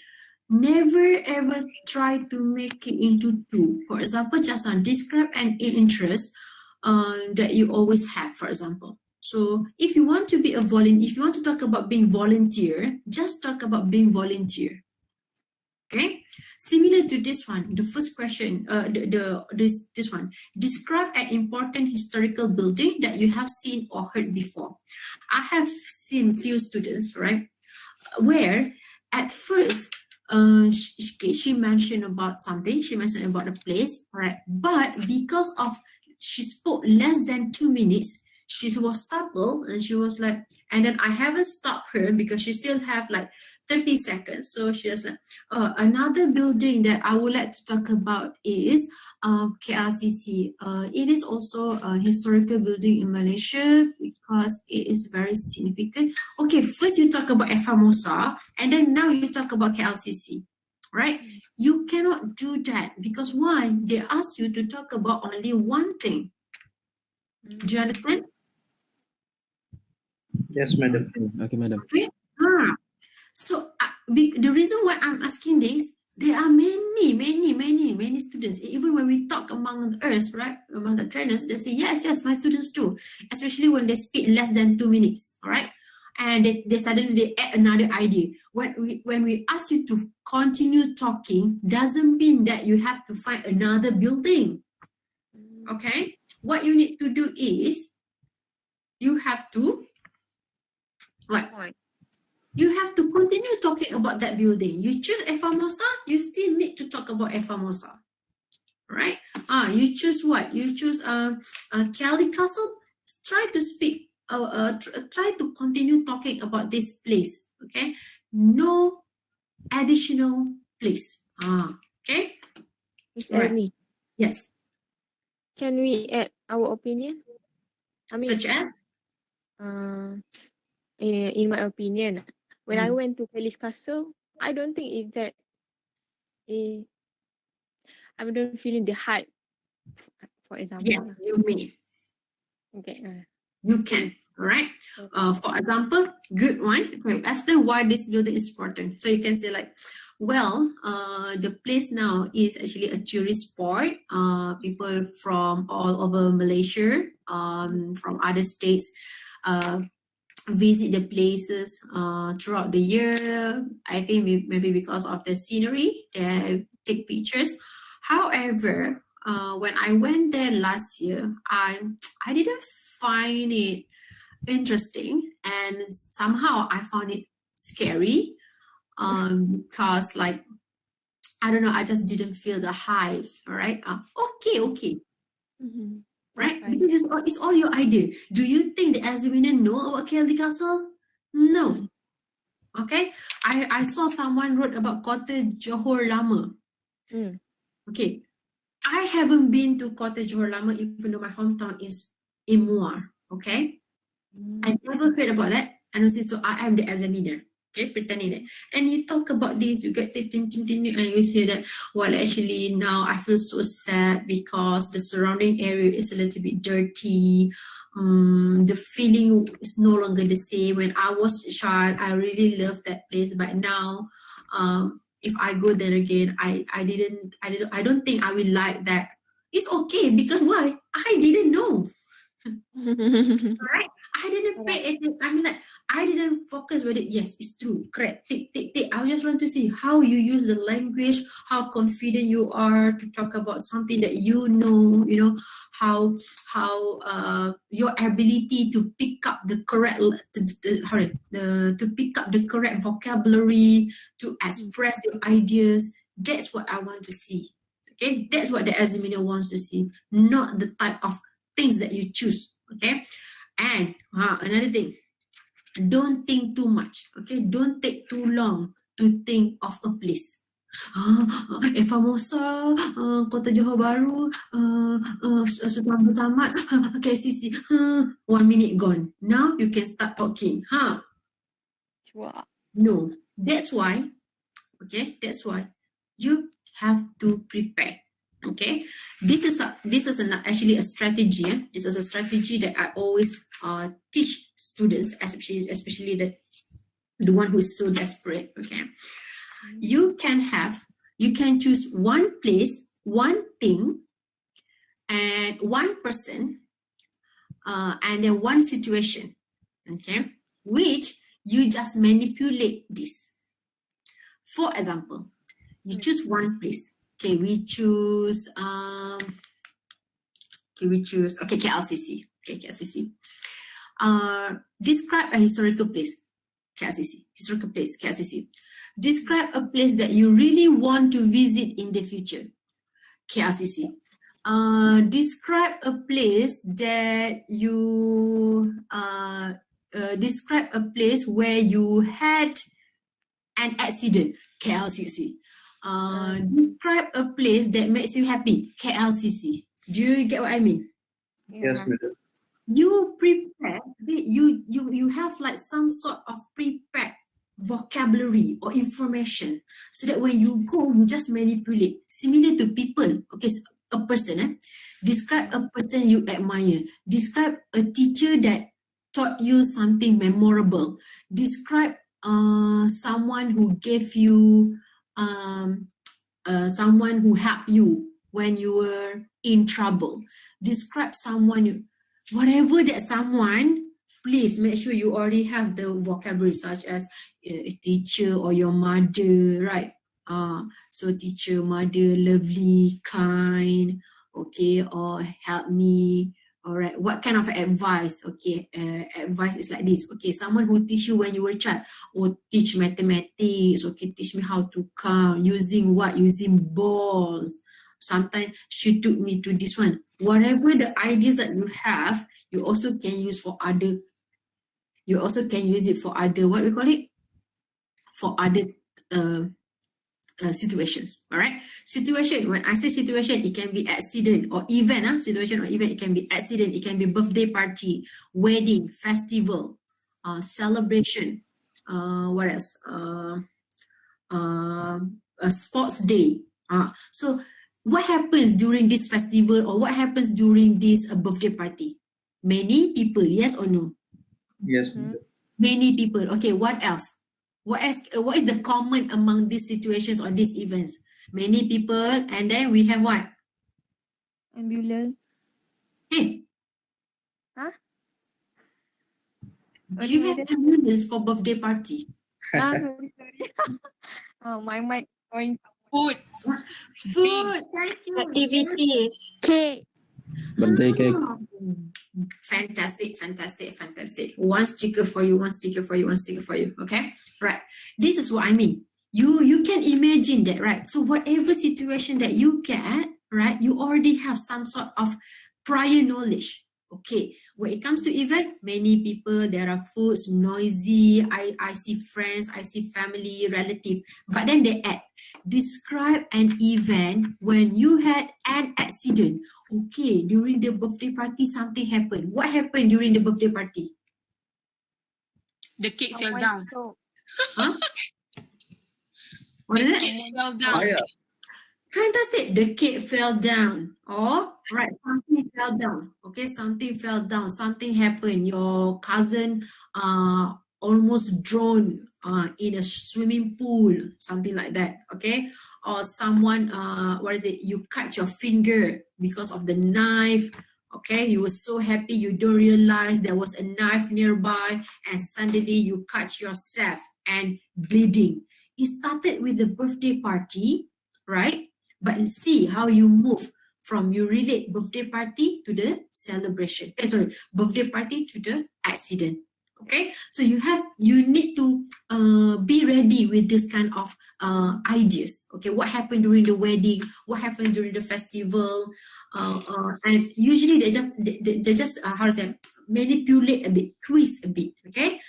never ever try to make it into two. For example, just describe an interest that you always have, for example. So if you want to be a volunteer, if you want to talk about being volunteer, just talk about being volunteer. Okay, similar to this one, the first question, this one, describe an important historical building that you have seen or heard before. I have seen few students, right, where at first she mentioned about something, she mentioned about a place, right, but because of she spoke less than 2 minutes, she was startled and she was like, and then I haven't stopped her because she still have like 30 seconds. So she was like, another building that I would like to talk about is KLCC. It is also a historical building in Malaysia because it is very significant. Okay, first you talk about Famosa and then now you talk about KLCC. right? You cannot do that because why? They ask you to talk about only one thing. Do you understand? Yes, madam. Okay, madam. Okay. So the reason why I'm asking this, there are many students. Even when we talk among us, right, among the trainers, they say yes, my students too. Especially when they speak less than 2 minutes, all right, and they suddenly add another idea. When we ask you to continue talking, doesn't mean that you have to find another building. Okay, what you need to do is you have to what? You have to continue talking about that building. You choose Famosa, you still need to talk about Famosa, right? You choose what? You choose Kelly Castle. Try to speak. Try to continue talking about this place. Okay, no additional place. Okay. Miss Right. Ernie, Yes. can we add our opinion? I mean, Such as? in my opinion, when I Mm. went to Kelly's Castle, I don't think it's that. I don't feel in the hype. For example, Yes, you may. okay. You can. All right. For example, good one. Okay, explain why this building is important. So you can say like, well, the place now is actually a tourist spot. People from all over Malaysia, from other states, visit the places throughout the year. I think maybe because of the scenery, they take pictures. However, when I went there last year, I didn't find it interesting, and somehow I found it scary because like I don't know, I just didn't feel the hype. All right. Okay. Mm-hmm. Right? Okay. Because it's all your idea. Do you think the examiner know about Kelly Castles? No. Okay. I saw someone wrote about Kota Johor Lama. Mm. Okay. I haven't been to Kota Johor Lama, even though my hometown is in Muar. Okay. I never heard about that. And so I am the examiner. Okay, pretending that. And you talk about this, you get and you say that, well, actually now I feel so sad because the surrounding area is a little bit dirty. The feeling is no longer the same. When I was a child, I really loved that place, but now if I go there again, I don't think I will like that. It's okay because why? I didn't know. Right? I didn't pay attention. I mean, like, I didn't focus with it. Yes, it's true. Correct. Tick. I just want to see how you use the language, how confident you are to talk about something that you know, how your ability to pick up the correct to pick up the correct vocabulary, to express your ideas. That's what I want to see. Okay, that's what the examiner wants to see, not the type of things that you choose. Okay, and another thing, don't think too much. Okay, don't take too long to think of a place. Famosa, Kota Johor Baru, Sultan Abdul Samad, KCC. 1 minute gone. Now you can start talking. Wow. No, that's why. Okay, that's why you have to prepare. Okay, this is actually a strategy. This is a strategy that I always teach students, especially the one who is so desperate. Okay, you can choose one place, one thing, and one person, and then one situation. Okay, which you just manipulate this. For example, you choose one place. Okay, we choose KLCC. Okay, KLCC. Describe a historical place. KLCC. Historical place, KLCC. Describe a place that you really want to visit in the future. KLCC. Describe a place that you describe a place where you had an accident. KLCC. Describe a place that makes you happy. KLCC. Do you get what I mean? Yes, madam. You prepare. You have like some sort of prepared vocabulary or information, so that when you go, you just manipulate. Similar to people, okay, a person, describe a person you admire. Describe a teacher that taught you something memorable. Describe someone who gave you, someone who helped you when you were in trouble. Describe someone, whatever that someone, please make sure you already have the vocabulary, such as a teacher or your mother, right? So teacher, mother, lovely, kind, okay, or help me. All right, what kind of advice? Okay, advice is like this. Okay, someone who teach you when you were a child, or teach mathematics. Okay, teach me how to count using what? Using balls. Sometimes she took me to this one. Whatever the ideas that you have, you also can use for other. You also can use it for other, what we call it? For other situations. All right. Situation. When I say situation, it can be accident or event. Situation or event. It can be accident. It can be birthday party, wedding, festival, celebration. What else? A sports day. So what happens during this festival, or what happens during this birthday party? Many people. Yes or no? Yes, madam. Many people. Okay. What else? What is the common among these situations or these events? Many people, and then we have what? Ambulance. Hey, Huh? do you have ambulance for birthday party? Sorry. Oh, my mic going. Food. Food, thank you. Activities. Cake. Birthday cake. Fantastic, fantastic, fantastic. One sticker for you, one sticker for you, one sticker for you. Okay, right. This is what I mean. You can imagine that, right? So whatever situation that you get, right, you already have some sort of prior knowledge. Okay, when it comes to event, many people, there are foods, noisy. I see friends, I see family, relative, but then they add. Describe an event when you had an accident. Okay, during the birthday party, something happened. What happened during the birthday party? The cake fell Someone down. throw. Huh? What The is it? cake fell down. Fire. Fantastic. The cake fell down. Or, right, something fell down. Okay, something fell down. Something happened. Your cousin almost drowned in a swimming pool. Something like that. Okay. Or someone, what is it? You cut your finger because of the knife. Okay, you were so happy you don't realize there was a knife nearby, and suddenly you cut yourself and bleeding. It started with the birthday party, right? But see how you move from, you relate birthday party to the celebration. Birthday party to the accident. Okay, so you need to be ready with this kind of ideas. Okay, what happened during the wedding? What happened during the festival? And usually they just how to say, manipulate a bit, twist a bit. Okay,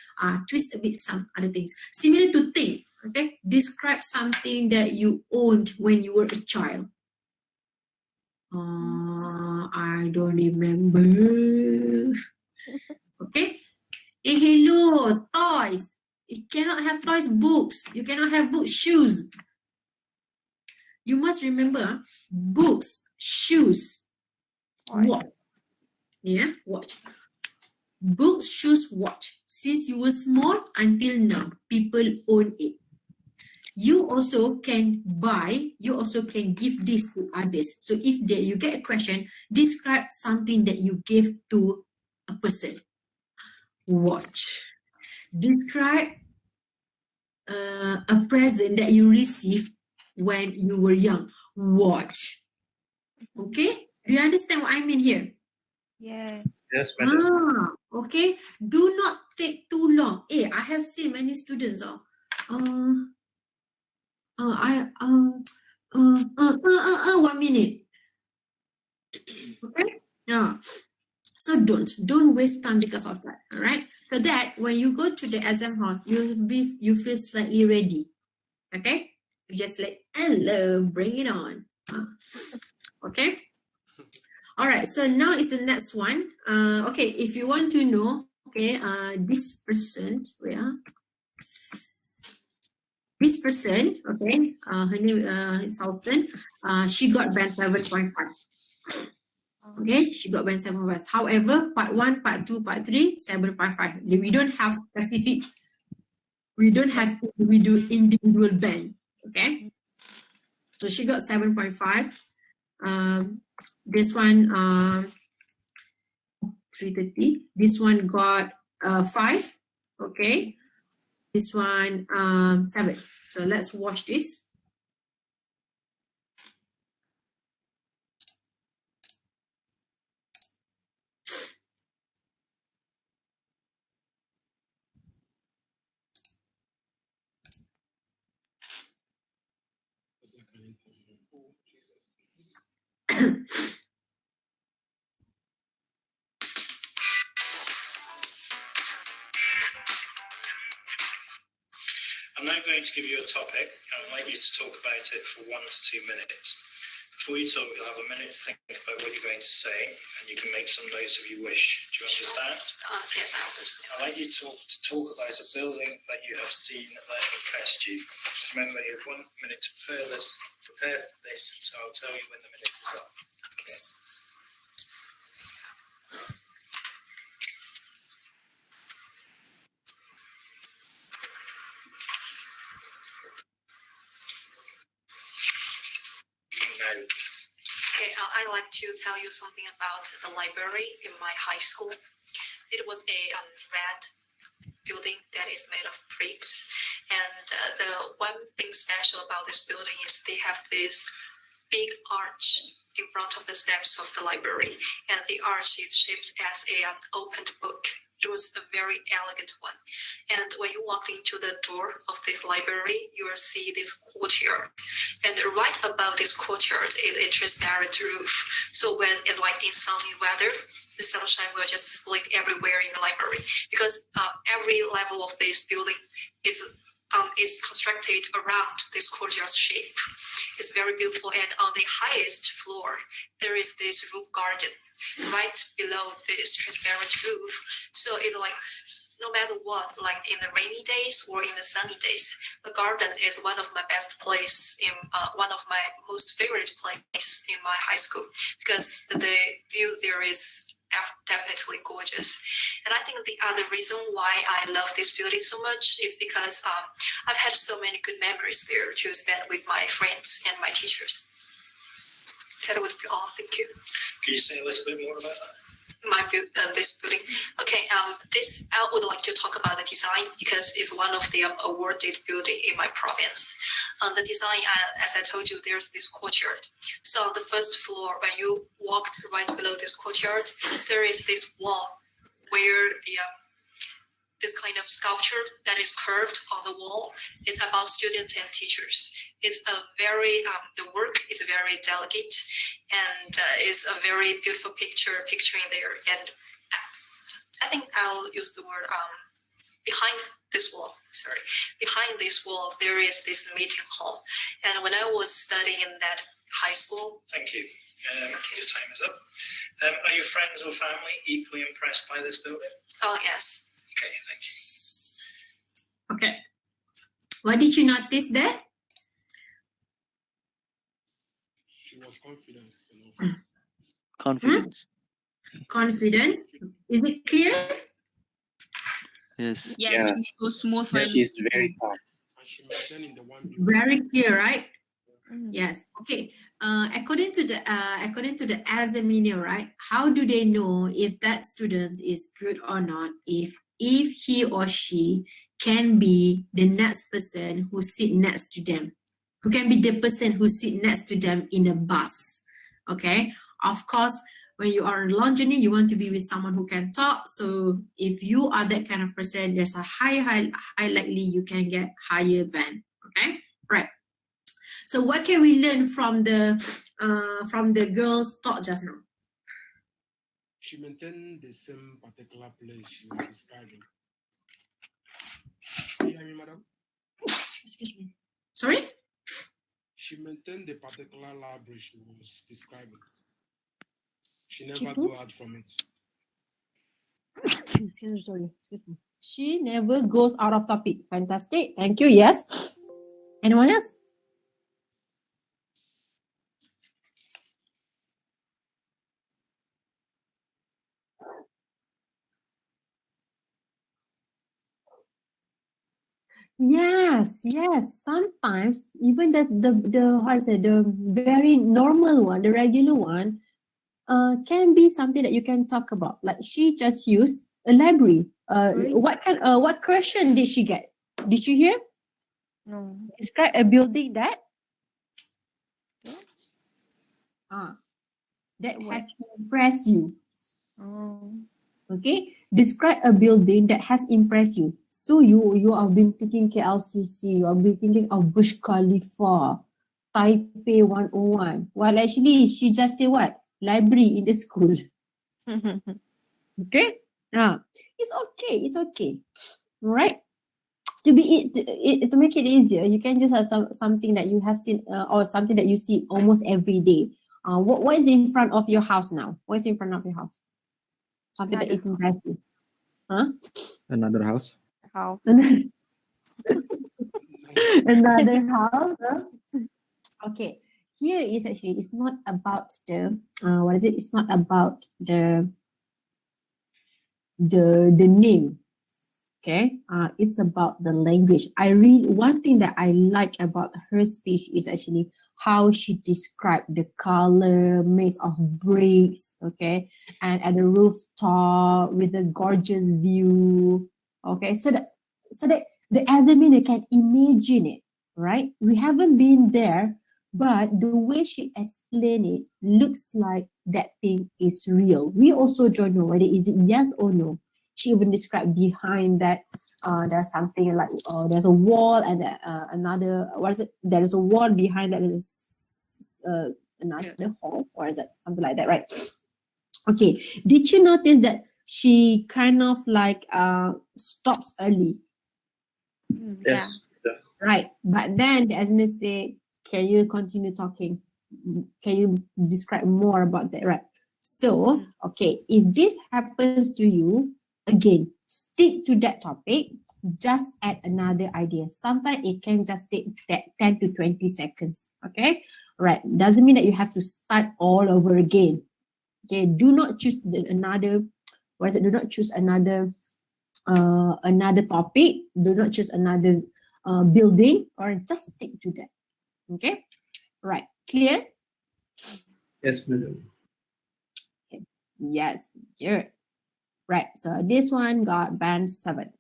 twist a bit some other things. Similar to think. Okay, describe something that you owned when you were a child. I don't remember. Okay. Hey, hello, toys. You cannot have toys, books. You cannot have books, shoes. You must remember, books, shoes, watch. Yeah, watch. Books, shoes, watch. Since you were small until now, people own it. You also can buy, you also can give this to others. So if you get a question, describe something that you give to a person. Watch. Describe a present that you received when you were young. Watch. Okay? Do you understand what I mean here? Yeah. Yes, madam. Okay. Do not take too long. I have seen many students. 1 minute. Okay? Yeah. So don't waste time because of that. All right. So that when you go to the exam hall, you feel slightly ready. Okay. You just like, hello, bring it on. Okay. All right. So now is the next one. Okay. If you want to know, okay, this person, this person, okay, her name is Sultan, she got band 7.5. Okay, she got band 7.5. However, part 1, part 2, part 3, 7.5. We don't have specific, we don't have individual band. Okay, so she got 7.5. This one 330. This one got 5. Okay, this one 7. So let's watch this. I'm now going to give you a topic and I'd like you to talk about it for 1 to 2 minutes. Before you talk, you'll have a minute to think about what you're going to say and you can make some notes if you wish. Do you understand? Yes, I understand. I'd like you to talk about a building that you have seen that impressed you. Remember, you have 1 minute to prepare this, so I'll tell you when the minute is up. Okay. Okay, I'd like to tell you something about the library in my high school. It was a red building that is made of bricks, and the one thing special about this building is they have this big arch in front of the steps of the library, and the arch is shaped as an opened book. It was a very elegant one. And when you walk into the door of this library, you will see this courtyard. And right above this courtyard is a transparent roof. So when in sunny weather, the sunshine will just split everywhere in the library. Because every level of this building is constructed around this courtyard shape. It's very beautiful. And on the highest floor, there is this roof garden right below this transparent roof. So it's like, no matter what, like in the rainy days or in the sunny days, the garden is one of my best place in one of my most favorite place in my high school, because the view there is definitely gorgeous. And I think the other reason why I love this building so much is because I've had so many good memories there to spend with my friends and my teachers. That would be all. Thank you. Can you say a little bit more about that? This building. Okay, this I would like to talk about the design because it's one of the awarded building in my province. The design, as I told you, there's this courtyard. So on the first floor, when you walked right below this courtyard, there is this wall where this kind of sculpture that is curved on the wall is about students and teachers. It's a very the work is very delicate and is a very beautiful picturing there. And I think I'll use the word behind this wall. Behind this wall there is this meeting hall. And when I was studying in that high school. Thank you. Your time is up. Are your friends or family equally impressed by this building? Oh yes. Okay, thank you. Okay. What did you notice there? She was confident. Confidence. Confident. Is it clear? Yes. Yeah, she's so smooth. Yeah, When she's very calm. And she maintained in the one Very clear, right? Yes. Okay. According to the examiner, right? How do they know if that student is good or not? If he or she can be the next person who sit next to them, who can be the person who sit next to them in a bus. Okay. Of course, when you are on a long journey, you want to be with someone who can talk. So if you are that kind of person, there's a high likely you can get higher band. Okay. Right. So what can we learn from the girl's talk just now? She maintained the same particular place she was describing. Can you hear me, madam? Excuse me. Sorry? She maintained the particular library she was describing. She never go out from it. Sorry, excuse me. She never goes out of topic. Fantastic. Thank you. Yes. Anyone else? Yes, yes. Sometimes even the how to say, the very normal one, the regular one, can be something that you can talk about. Like she just used a library. What question did she get? Did you hear? No. Describe a building that that What? has impressed you. Oh. Okay, describe a building that has impressed you. So you have been thinking KLCC, you have been thinking of Burj Khalifa, Taipei 101. Well, actually, she just say what? Library in the school. Okay, it's okay. It's okay. All right. To make it easier, you can just have something that you have seen or something that you see almost every day. What is in front of your house now? What is in front of your house? Something that Another it impresses you. Huh? Another house. house. Another house. Okay. Here is actually, it's not about the what is it? It's not about the name. Okay. It's about the language. One thing that I like about her speech is actually how she described the color mix of bricks, okay, and at the rooftop with a gorgeous view. Okay, so that the examiner can imagine it, right? We haven't been there, but the way she explained it looks like that thing is real. We also don't know whether is it yes or no. She even described behind that there's something like there's a wall and another what is it? There is a wall behind that is another hall, or is it something like that, right? Okay. Did you notice that she kind of like stops early? Yes. Yeah. Right. But then the examiner say, can you continue talking? Can you describe more about that? Right. So, okay, if this happens to you, again, stick to that topic, just add another idea. Sometimes it can just take that 10 to 20 seconds. Okay. Right. Doesn't mean that you have to start all over again. Okay. Do not choose another, what is it? Do not choose another topic. Do not choose another building, or just stick to that. Okay. Right. Clear? Yes, madam. Yes. Good. Right. So this one got band 7.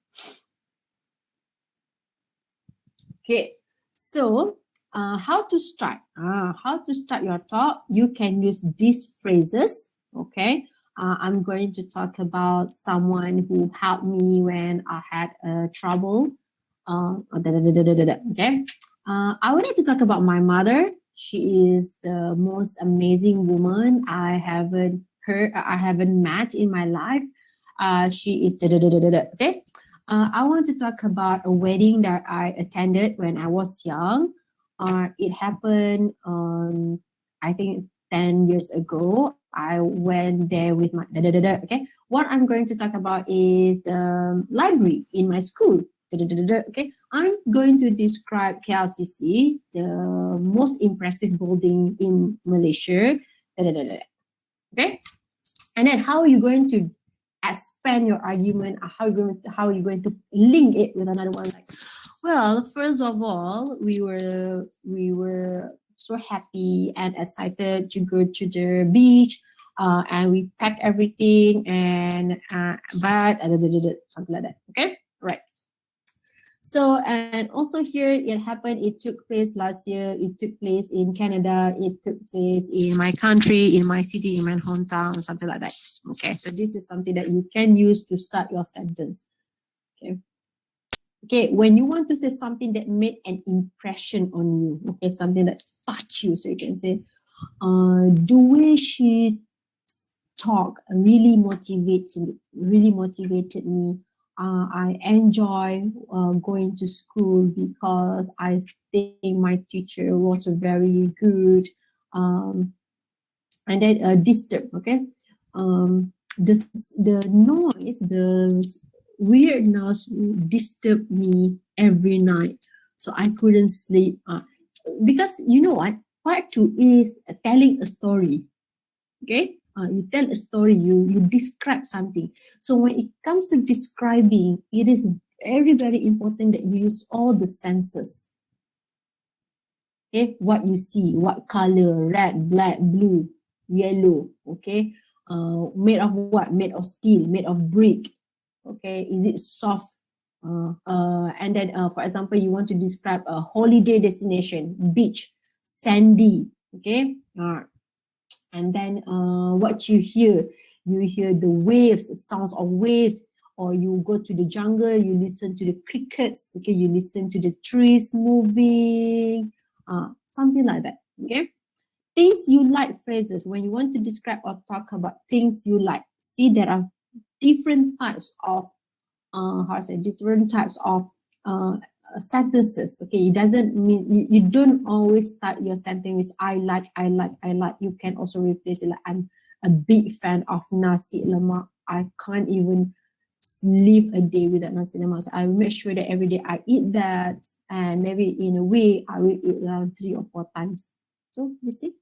Okay. So how to start? How to start your talk? You can use these phrases. Okay. I'm going to talk about someone who helped me when I had trouble. Okay. I wanted to talk about my mother. She is the most amazing woman I haven't met in my life. She is okay. I want to talk about a wedding that I attended when I was young. It happened I think 10 years ago. I went there with my okay. What I'm going to talk about is the library in my school. Okay, I'm going to describe KLCC, the most impressive building in Malaysia. Okay, and then how are you going to expand your argument? How are you going to link it with another one? Like, well, first of all, we were so happy and excited to go to the beach, and we packed everything, and but something like that. Okay, right. So, and also here it happened, it took place last year, it took place in Canada, it took place in my country, in my city, in my hometown, something like that. Okay, so this is something that you can use to start your sentence. Okay. Okay, when you want to say something that made an impression on you, okay, something that touched you, so you can say, the way she talk really motivated me. I enjoy going to school because I think my teacher was very good. And then disturb, okay? The noise, the weirdness disturb me every night. so I couldn't sleep. Because you know what? Part 2 is telling a story. Okay, you tell a story, you describe something. So when it comes to describing, it is very, very important that you use all the senses. Okay, what you see, what color, red, black, blue, yellow. Okay, made of what? Made of steel, made of brick. Okay, is it soft? And then, for example, you want to describe a holiday destination, beach, sandy. Okay, and then what you hear the waves, the sounds of waves, or you go to the jungle, you listen to the crickets. Okay, you listen to the trees moving, something like that. Okay, things you like phrases when you want to describe or talk about things you like. See, there are different types of different types of sentences. Okay, it doesn't mean you don't always start your sentence with I like, I like, I like. You can also replace it like I'm a big fan of nasi lemak. I can't even live a day without nasi lemak. So I will make sure that every day I eat that, and maybe in a week I will eat around 3 or 4 times. So you see.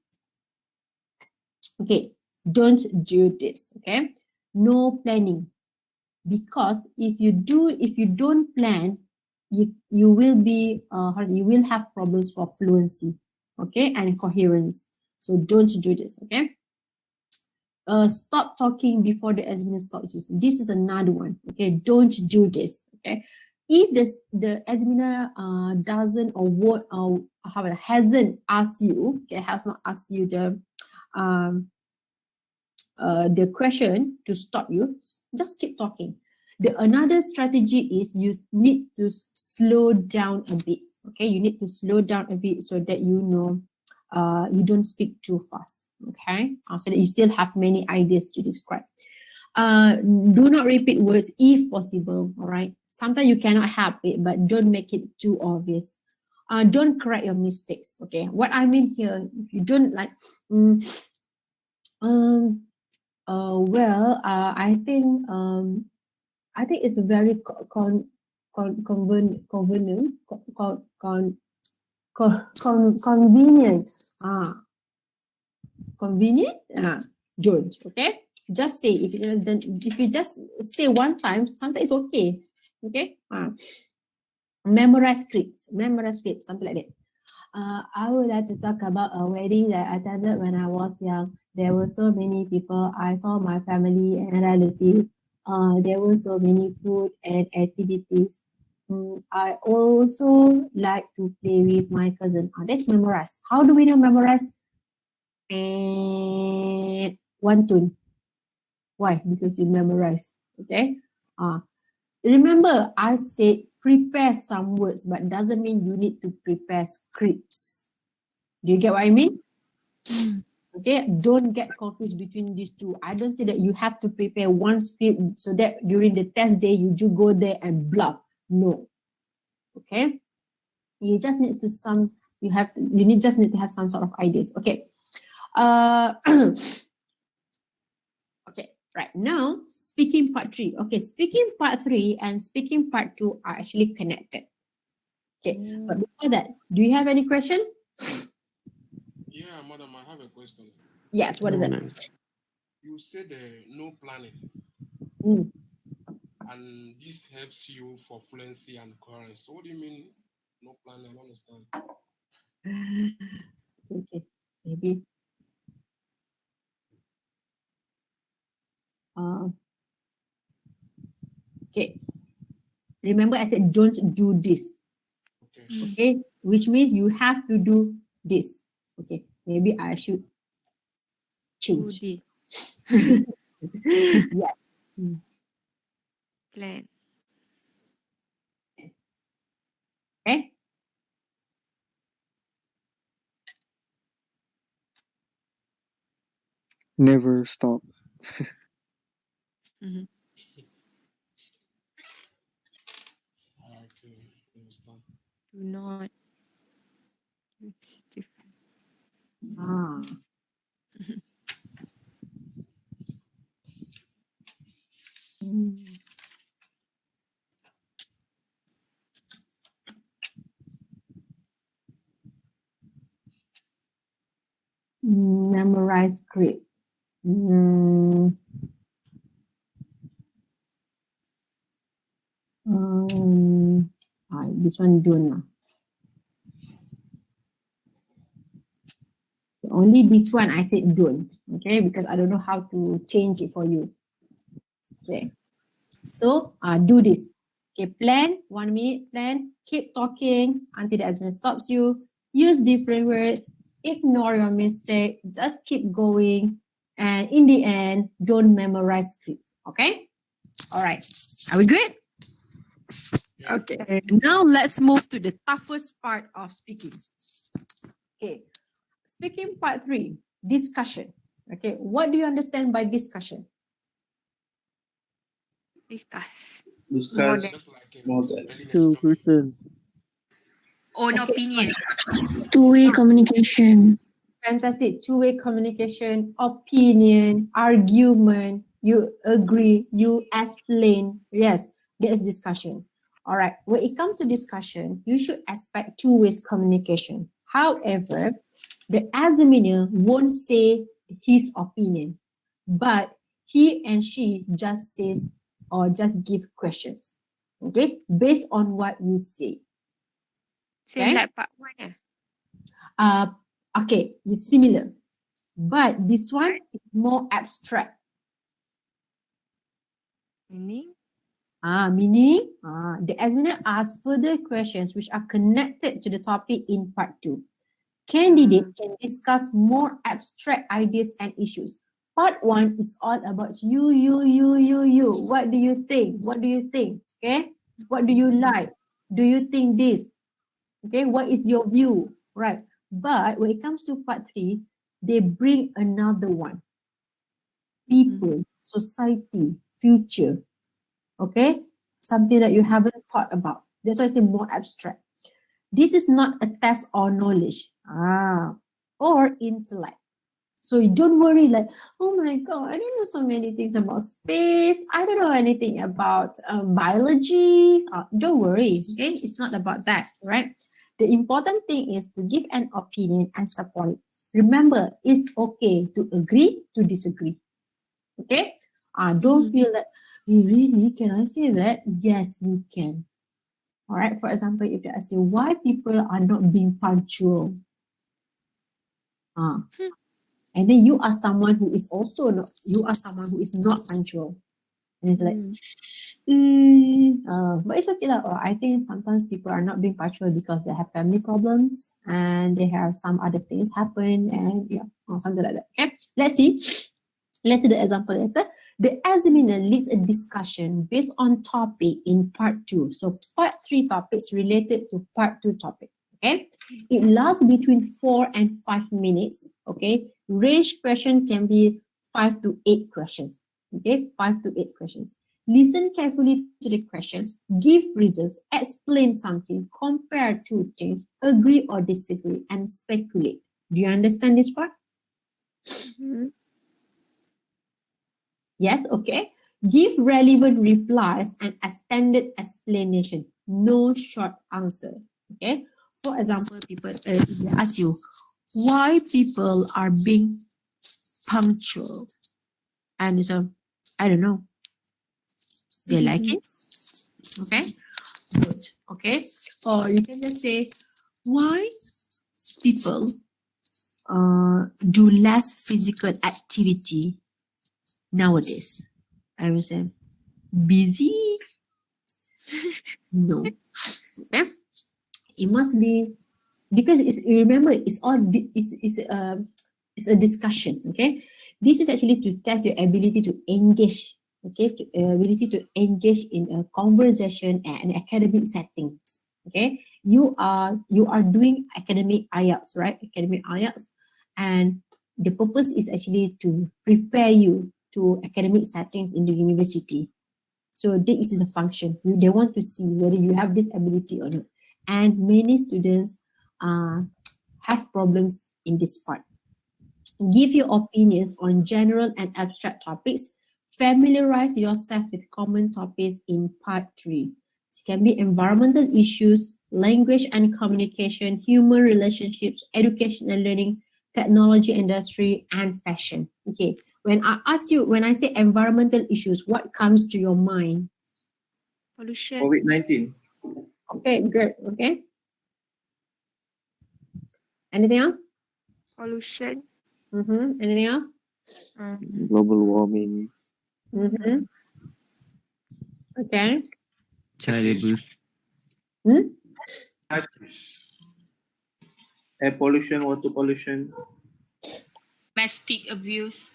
Okay, don't do this. Okay, no planning. Because if you don't plan, you will be you will have problems for fluency, okay, and coherence. So don't do this. Okay, stop talking before the examiner stops you. This is another one. Okay, don't do this. Okay, if the examiner doesn't or what hasn't asked you, okay, has not asked you the question to stop you, just keep talking. The another strategy is you need to slow down a bit. Okay, you need to slow down a bit so that you know you don't speak too fast. Okay, so that you still have many ideas to describe. Do not repeat words if possible. All right, sometimes you cannot help it, but don't make it too obvious. Don't correct your mistakes. Okay, what I mean here, if you don't like I think it's a very convenient. Convenient. Don't. Okay. Just say if you just say one time, sometimes it's okay. Okay. Memorize scripts, something like that. I would like to talk about a wedding that I attended when I was young. There were so many people. I saw my family and relatives. There were so many food and activities. I also like to play with my cousin. That's memorize. How do we know memorize? And one tune. Why? Because you memorize. Okay. Remember, I said prepare some words, but doesn't mean you need to prepare scripts. Do you get what I mean? Okay, don't get confused between these two. I don't say that you have to prepare one script so that during the test day you do go there and blah. No. Okay, you just need to just need to have some sort of ideas. Okay. Okay, right now speaking part 3. Okay, speaking part 3 and speaking part 2 are actually connected. Okay, but before that, do you have any question? Yeah, madam, I have a question. Yes, what is it? You said no planning, and this helps you for fluency and coherence. So what do you mean no planning? I don't understand. Okay, maybe. Okay. Remember, I said don't do this. Okay, which means you have to do this. Okay, maybe I should change. Yeah. Plan. Okay. Never stop. Mhm. Okay, understand. Do not. It's different. memorize script. This one don't lah. Only this one I said don't, okay, because I don't know how to change it for you. Okay, so do this. Okay, plan 1 minute plan. Keep talking until the examiner stops you. Use different words. Ignore your mistake. Just keep going. And in the end, don't memorize script. Okay. All right. Are we good? Okay. Now let's move to the toughest part of speaking. Okay. Speaking part 3, discussion. Okay. What do you understand by discussion? Discuss. Discuss Just like more than Two person. Own Okay, opinion. Two-way communication. Fantastic. Two-way communication, opinion, argument. You agree, you explain. Yes, there is discussion. All right. When it comes to discussion, you should expect two-way communication. However, the examiner won't say his opinion, but he and she just says or just give questions. Okay, based on what you say. Same Okay? like part 1 Okay, it's similar, but this one is more abstract. Meaning? Meaning the examiner asks further questions which are connected to the topic in part 2. Candidate can discuss more abstract ideas and issues. Part 1 is all about you. What do you think? What do you think? Okay. What do you like? Do you think this? Okay. What is your view? Right. But when it comes to part 3, they bring another one. People, society, future. Okay. Something that you haven't thought about. That's why I say more abstract. This is not a test or knowledge or intellect. So you don't worry like, oh my God, I don't know so many things about space. I don't know anything about biology. Don't worry, okay? It's not about that, right? The important thing is to give an opinion and support it. Remember, it's okay to agree, to disagree, okay? Don't feel that, really, can I say that? Yes, you can. All right, for example, if they ask you why people are not being punctual, and then you are someone who is also not, you are someone who is not punctual, and it's like, but it's okay lah. I think sometimes people are not being punctual because they have family problems and they have some other things happen, and or something like that. Okay, let's see the example later. The examiner leads a discussion based on topic in part 2. So part 3 topics related to part 2 topic. Okay, it lasts between 4 and 5 minutes. Okay, range question can be 5 to 8 questions. Okay, 5 to 8 questions. Listen carefully to the questions, give reasons, explain something, compare two things, agree or disagree, and speculate. Do you understand this part? Yes, okay. Give relevant replies and extended explanation. No short answer. Okay. For example, people they ask you why people are being punctual, and so I don't know. They like it. Okay. Good. Okay. Or you can just say why people do less physical activity nowadays. I will say busy. No. Okay. It must be because it's, remember, it's all it's a discussion. Okay. This is actually to test your ability to engage. Okay, ability to engage in a conversation and academic settings. Okay, you are doing academic Ielts, right? Academic Ielts, and the purpose is actually to prepare you to academic settings in the university. So this is a function. They want to see whether you have this ability or not. And many students have problems in this part. Give your opinions on general and abstract topics. Familiarize yourself with common topics in part 3. It can be environmental issues, language and communication, human relationships, education and learning, technology industry, and fashion. Okay. When I say environmental issues, what comes to your mind? Pollution. COVID-19. Okay, good. Okay. Anything else? Pollution. Anything else? Global warming. Okay. Child abuse. Air pollution, water pollution. Domestic abuse.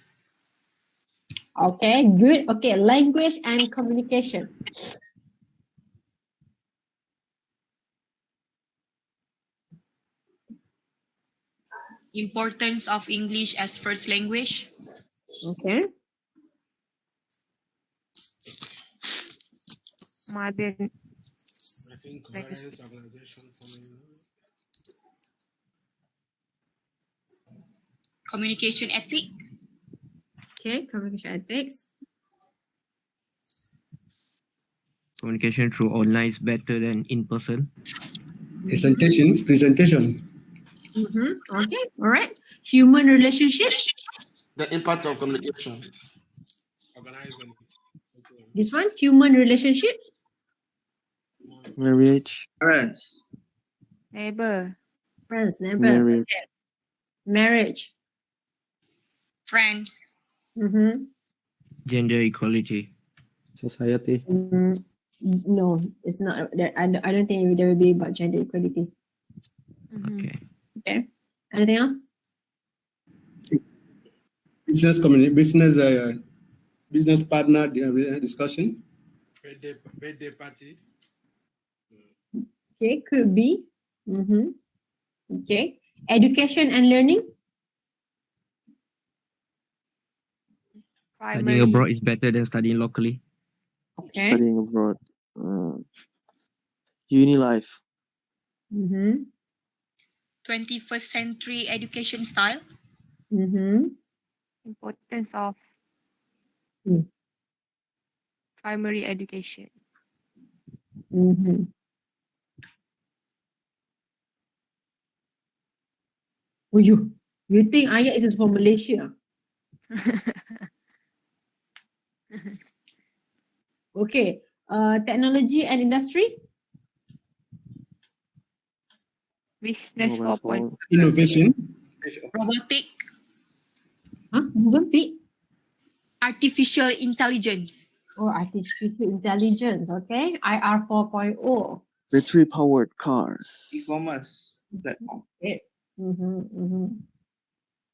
Okay, good. Okay, language and communication. Importance of English as first language. Okay. Mother. I think various organizations forming. Communication ethic. Okay, communication ethics. Communication through online is better than in person. Presentation. Okay, all right. Human relationships. The impact of communication. Organizing. Okay. This one, human relationships. Marriage. Friends. Neighbor. Friends, neighbors. Marriage. Okay. Marriage. Friends. Gender equality. Society. No, it's not. I don't think there will be about gender equality. Okay. Okay. Anything else? Business partner discussion. Birthday party. Okay, could be. Okay. Education and learning. Studying abroad is better than studying locally. Okay. Studying abroad. Uni life. 21st century education style. Importance of primary education. Oh, you think ayat is from Malaysia? Okay. Technology and industry. Business Mobile 4.0. phone. Innovation. Robotic. Bukan Artificial intelligence. Oh, artificial intelligence. Okay. IR 4.0. Battery powered cars. E-commerce platform. Okay.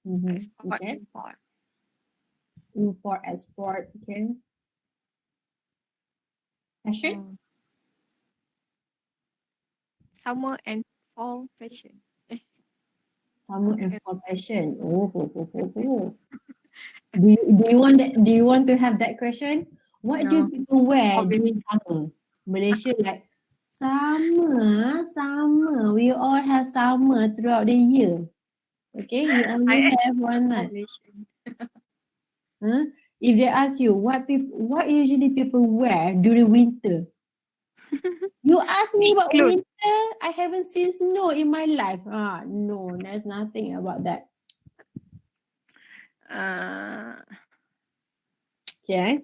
Export, Okay. import. Import, export. Okay. Fashion. Summer and fall fashion. Summer and fall fashion. Oh. Do you want that? Do you want to have that question? What do No. people wear during summer? Malaysia like summer. We all have summer throughout the year. Okay, we only have one month. If they ask you what usually people wear during winter, you ask me about winter. I haven't seen snow in my life. No, there's nothing about that. Okay.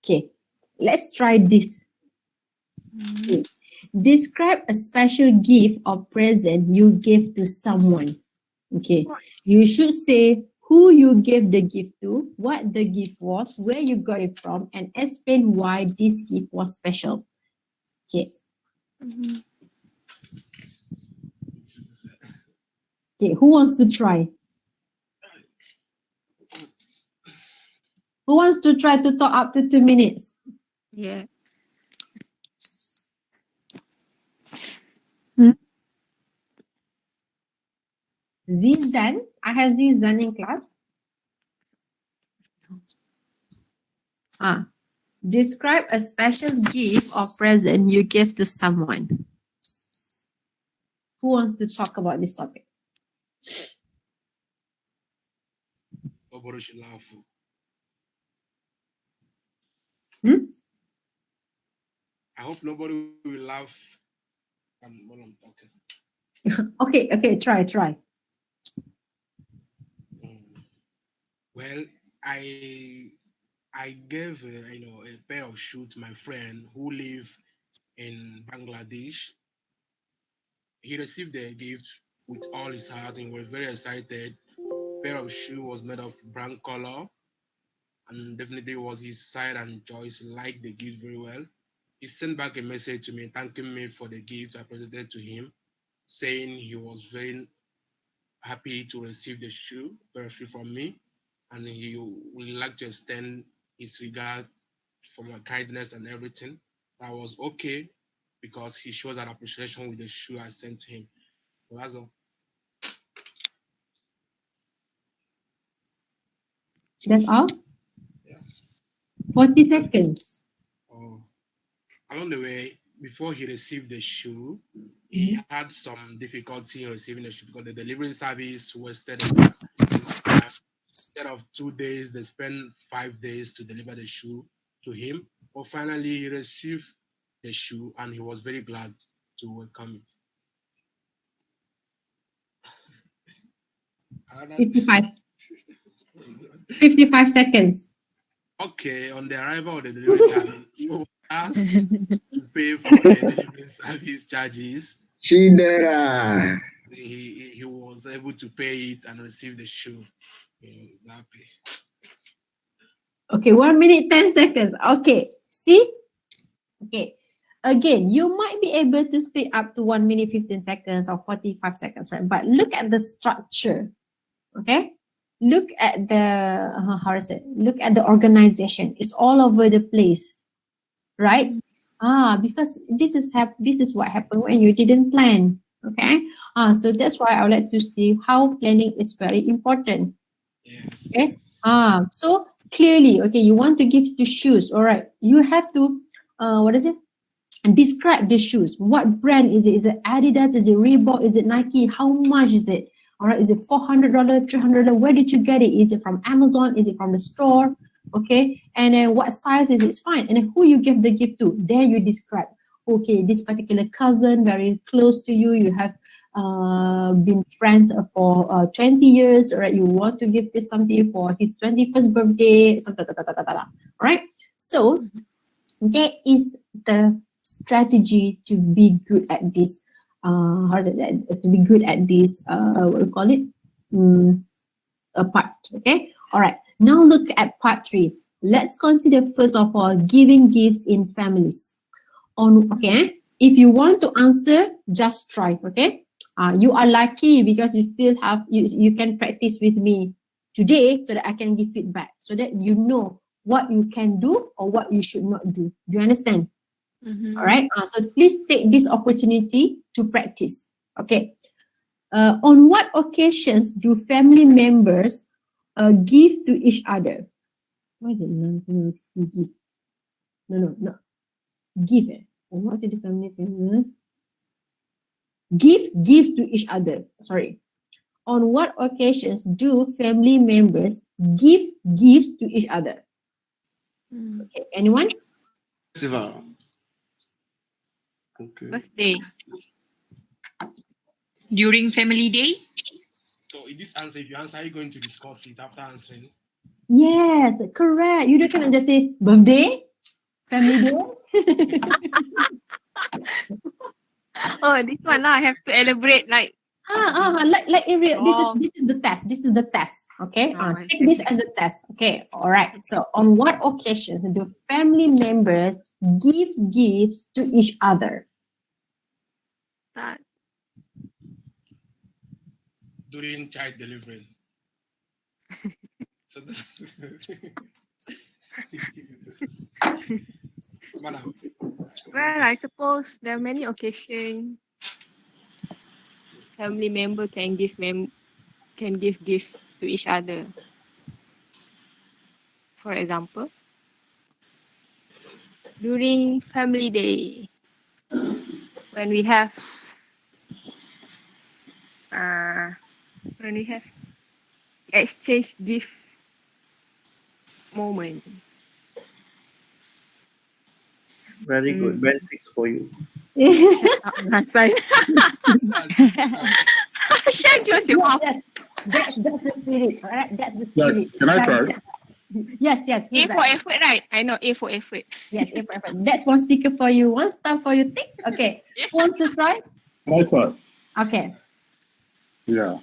Okay, let's try this. Okay. Describe a special gift or present you give to someone. Okay, you should say who you gave the gift to, what the gift was, where you got it from, and explain why this gift was special. Okay. Okay, who wants to try? Who wants to try to talk up to 2 minutes? Yeah. Zizan, I have Zizan in class. Describe a special gift or present you give to someone. Who wants to talk about this topic? Nobody should laugh. I hope nobody will laugh. While I'm talking. Okay, try. Well, I gave a pair of shoes to my friend who live in Bangladesh. He received the gift with all his heart and was very excited. Pair of shoe was made of brown color and definitely was his side and choice. He liked the gift very well. He sent back a message to me thanking me for the gift I presented to him, saying he was very happy to receive the shoe, pair of shoe from me, and he would like to extend his regard for my kindness and everything. That was okay because he shows that appreciation with the shoe I sent to him. So that's all. That's all? 40 seconds. Along the way, before he received the shoe, he had some difficulty in receiving the shoe because the delivery service wasted time. Instead of 2 days, they spent 5 days to deliver the shoe to him. But finally, he received the shoe and he was very glad to welcome it. 55 seconds. Okay, on the arrival of the delivery service, he was asked to pay for the delivery service charges. Shindera. He was able to pay it and receive the shoe. He was happy. Okay, 1 minute, 10 seconds. Okay, see? Okay, again, you might be able to speed up to 1 minute, 15 seconds or 45 seconds, right? But look at the structure, okay? Look at the, how is it? Look at the organization. It's all over the place, right? Because this is what happened when you didn't plan, okay? So that's why I would like to see how planning is very important. Okay. So clearly, okay, you want to give the shoes. All right, you have to describe the shoes. What brand is it? Is it Adidas? Is it Reebok? Is it Nike? How much is it? All right, is it $400, $300? Where did you get it? Is it from Amazon? Is it from the store? Okay, and then what size is it? It's fine. And then who you give the gift to? There you describe. Okay, this particular cousin, very close to you. You have been friends for 20 years, right? You want to give this something for his 21st birthday, right? So that is the strategy to be good at this. To be good at this? What do you call it? A part. Okay. All right. Now look at part 3. Let's consider first of all giving gifts in families. If you want to answer, just try. Okay. You are lucky because you still have you can practice with me today so that I can give feedback so that you know what you can do or what you should not do. Do you understand? All right. So please take this opportunity to practice. Okay. On what occasions do family members give to each other? Why is it non-famous give? No. Give. On what do the family members gives to each other? Sorry. On what occasions do family members give gifts to each other? Okay. Anyone? Festival. Okay. Birthday. During family day? So in this answer, if you answer, are you going to discuss it after answering? Yes, correct. You don't cannot just say birthday, family day. Oh, this one lah. I have to elaborate like. Like in real, this is the test. This is the test. Okay. Take this as the test. Okay. All right. So on what occasions do family members give gifts to each other? During child delivery. So Madam. Well, I suppose there are many occasions family member can give gifts to each other. For example, during family day, when we have exchange gift moment. Very good. Band 6 for you. Sorry. Share yours, your mouth. Yes, that's the spirit, all right? That's the Yeah, spirit. can I try? Yes, who's A for that? effort, right? I know A for effort. Yes, that's one sticker for you, one star for you. Tick. Okay, who wants to try? Can I try? Okay. Yeah.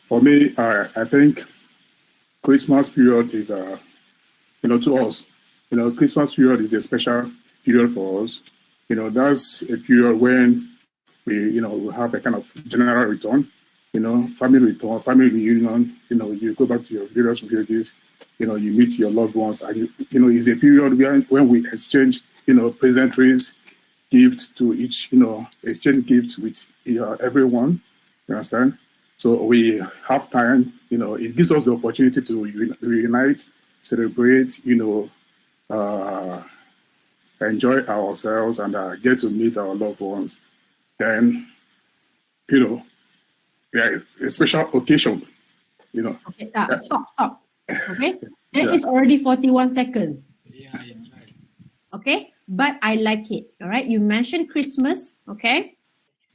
For me, I think Christmas period is to us, Christmas period is a special period for us. That's a period when we have a kind of general return, family return, family reunion. You go back to your various villages, you meet your loved ones, and it's a period when we exchange, pleasantries, gifts to each, exchange gifts with everyone. You understand? So we have time, it gives us the opportunity to reunite, celebrate, enjoy ourselves and get to meet our loved ones. Then, yeah, a special occasion, Okay, stop. Okay, there Yeah. is already 41 seconds. Yeah, I tried. Okay, but I like it. All right, you mentioned Christmas. Okay,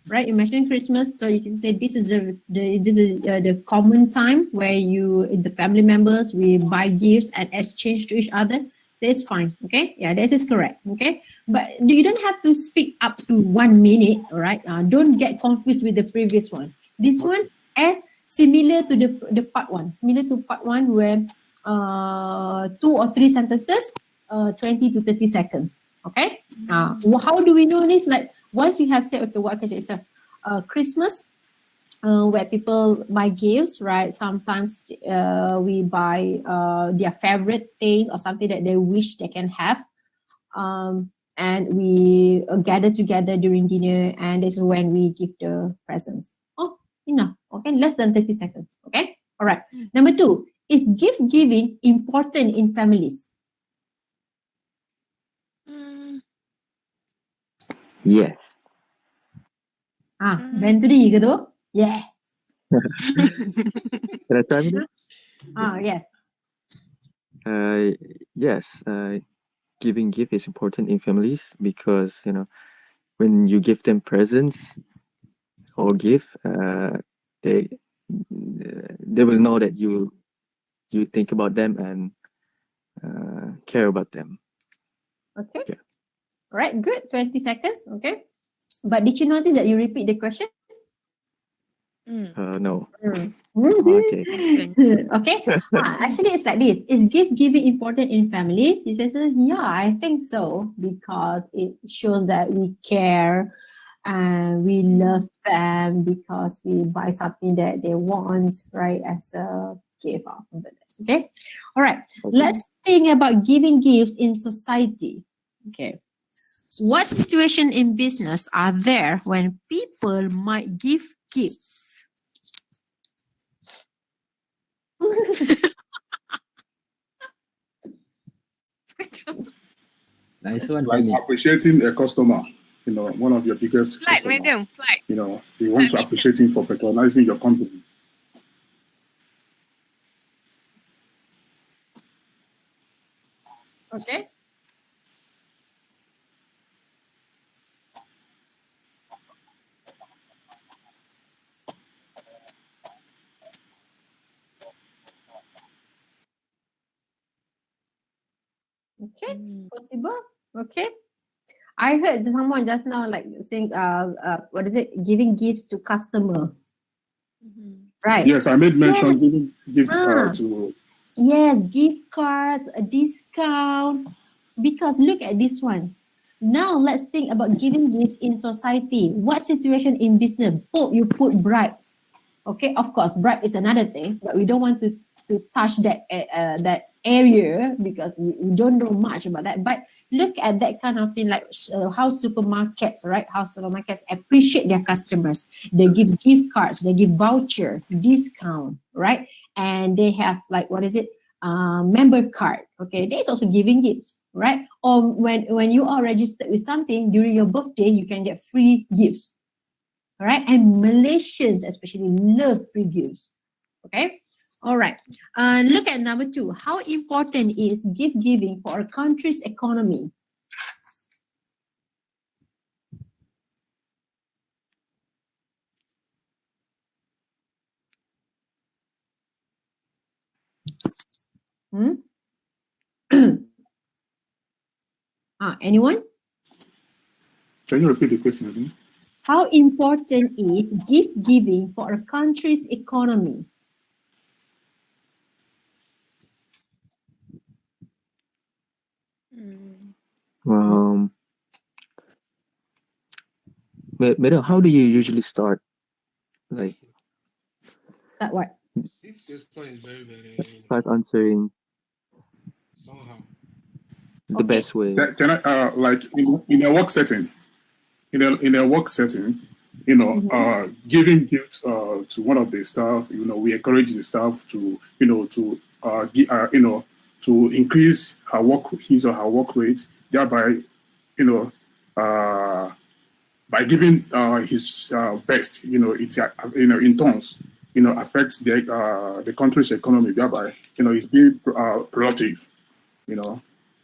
right? You mentioned Christmas, so you can say this is the common time where the family members, we buy gifts and exchange to each other. That's fine. Okay, yeah, this is correct. Okay, but you don't have to speak up to 1 minute. All right, don't get confused with the previous one. This one is similar to the part one, where 2 or 3 sentences, 20 to 30 seconds. Okay, how do we know this? Like, once you have said, okay, what occasion? It's a Christmas, where people buy gifts, right? Sometimes we buy their favorite things or something that they wish they can have. And we gather together during dinner, and this is when we give the presents. Oh, enough. Okay, less than 30 seconds. Okay, all right. Number 2, is gift giving important in families? Yes. Bantri ke tu? Yeah. Can I try with it? Yes. Yes. Giving gift is important in families because when you give them presents or gift, they will know that you think about them and care about them. Okay. Yeah. All right, good. 20 seconds. Okay. But did you notice that you repeat the question? No. Okay. Okay. Actually, it's like this. Is gift giving important in families? You say, yeah, I think so, because it shows that we care and we love them, because we buy something that they want, right, as a gift or something like that. Okay. All right. Let's think about giving gifts in society. Okay. What situation in business are there when people might give gifts? Nice one, Like Jamie. appreciating a customer, one of your biggest Flight, customers. madam, flight. You want to appreciate him for patronizing your company. Okay. Okay. Possible. Okay. I heard someone just now like saying, what is it? Giving gifts to customer. Right. Yes, I made mention Yes. giving gifts Ah. to. Yes, gift cards, a discount. Because look at this one. Now let's think about giving gifts in society. What situation in business? Oh, you put bribes. Okay, of course, bribe is another thing, but we don't want to touch that area because we don't know much about that. But look at that kind of thing, like how supermarkets, right? How supermarkets appreciate their customers. They give gift cards, they give voucher, discount, right? And they have like, what is it? Member card. Okay, there's also giving gifts, right? Or when you are registered with something during your birthday, you can get free gifts. All right, and Malaysians especially love free gifts. Okay, all right. Look at number 2. How important is gift giving for a country's economy? Anyone? Can you repeat the question again? How important is gift giving for a country's economy? Um, Madam, how do you usually start? Like, Start what? This question is very start answering somehow. the best way. Can I like in a work setting? In a work setting, giving gifts to one of the staff, we encourage the staff to, to increase his or her work rate, thereby, by giving his best, it's in turns, affects the country's economy, thereby, it's being productive,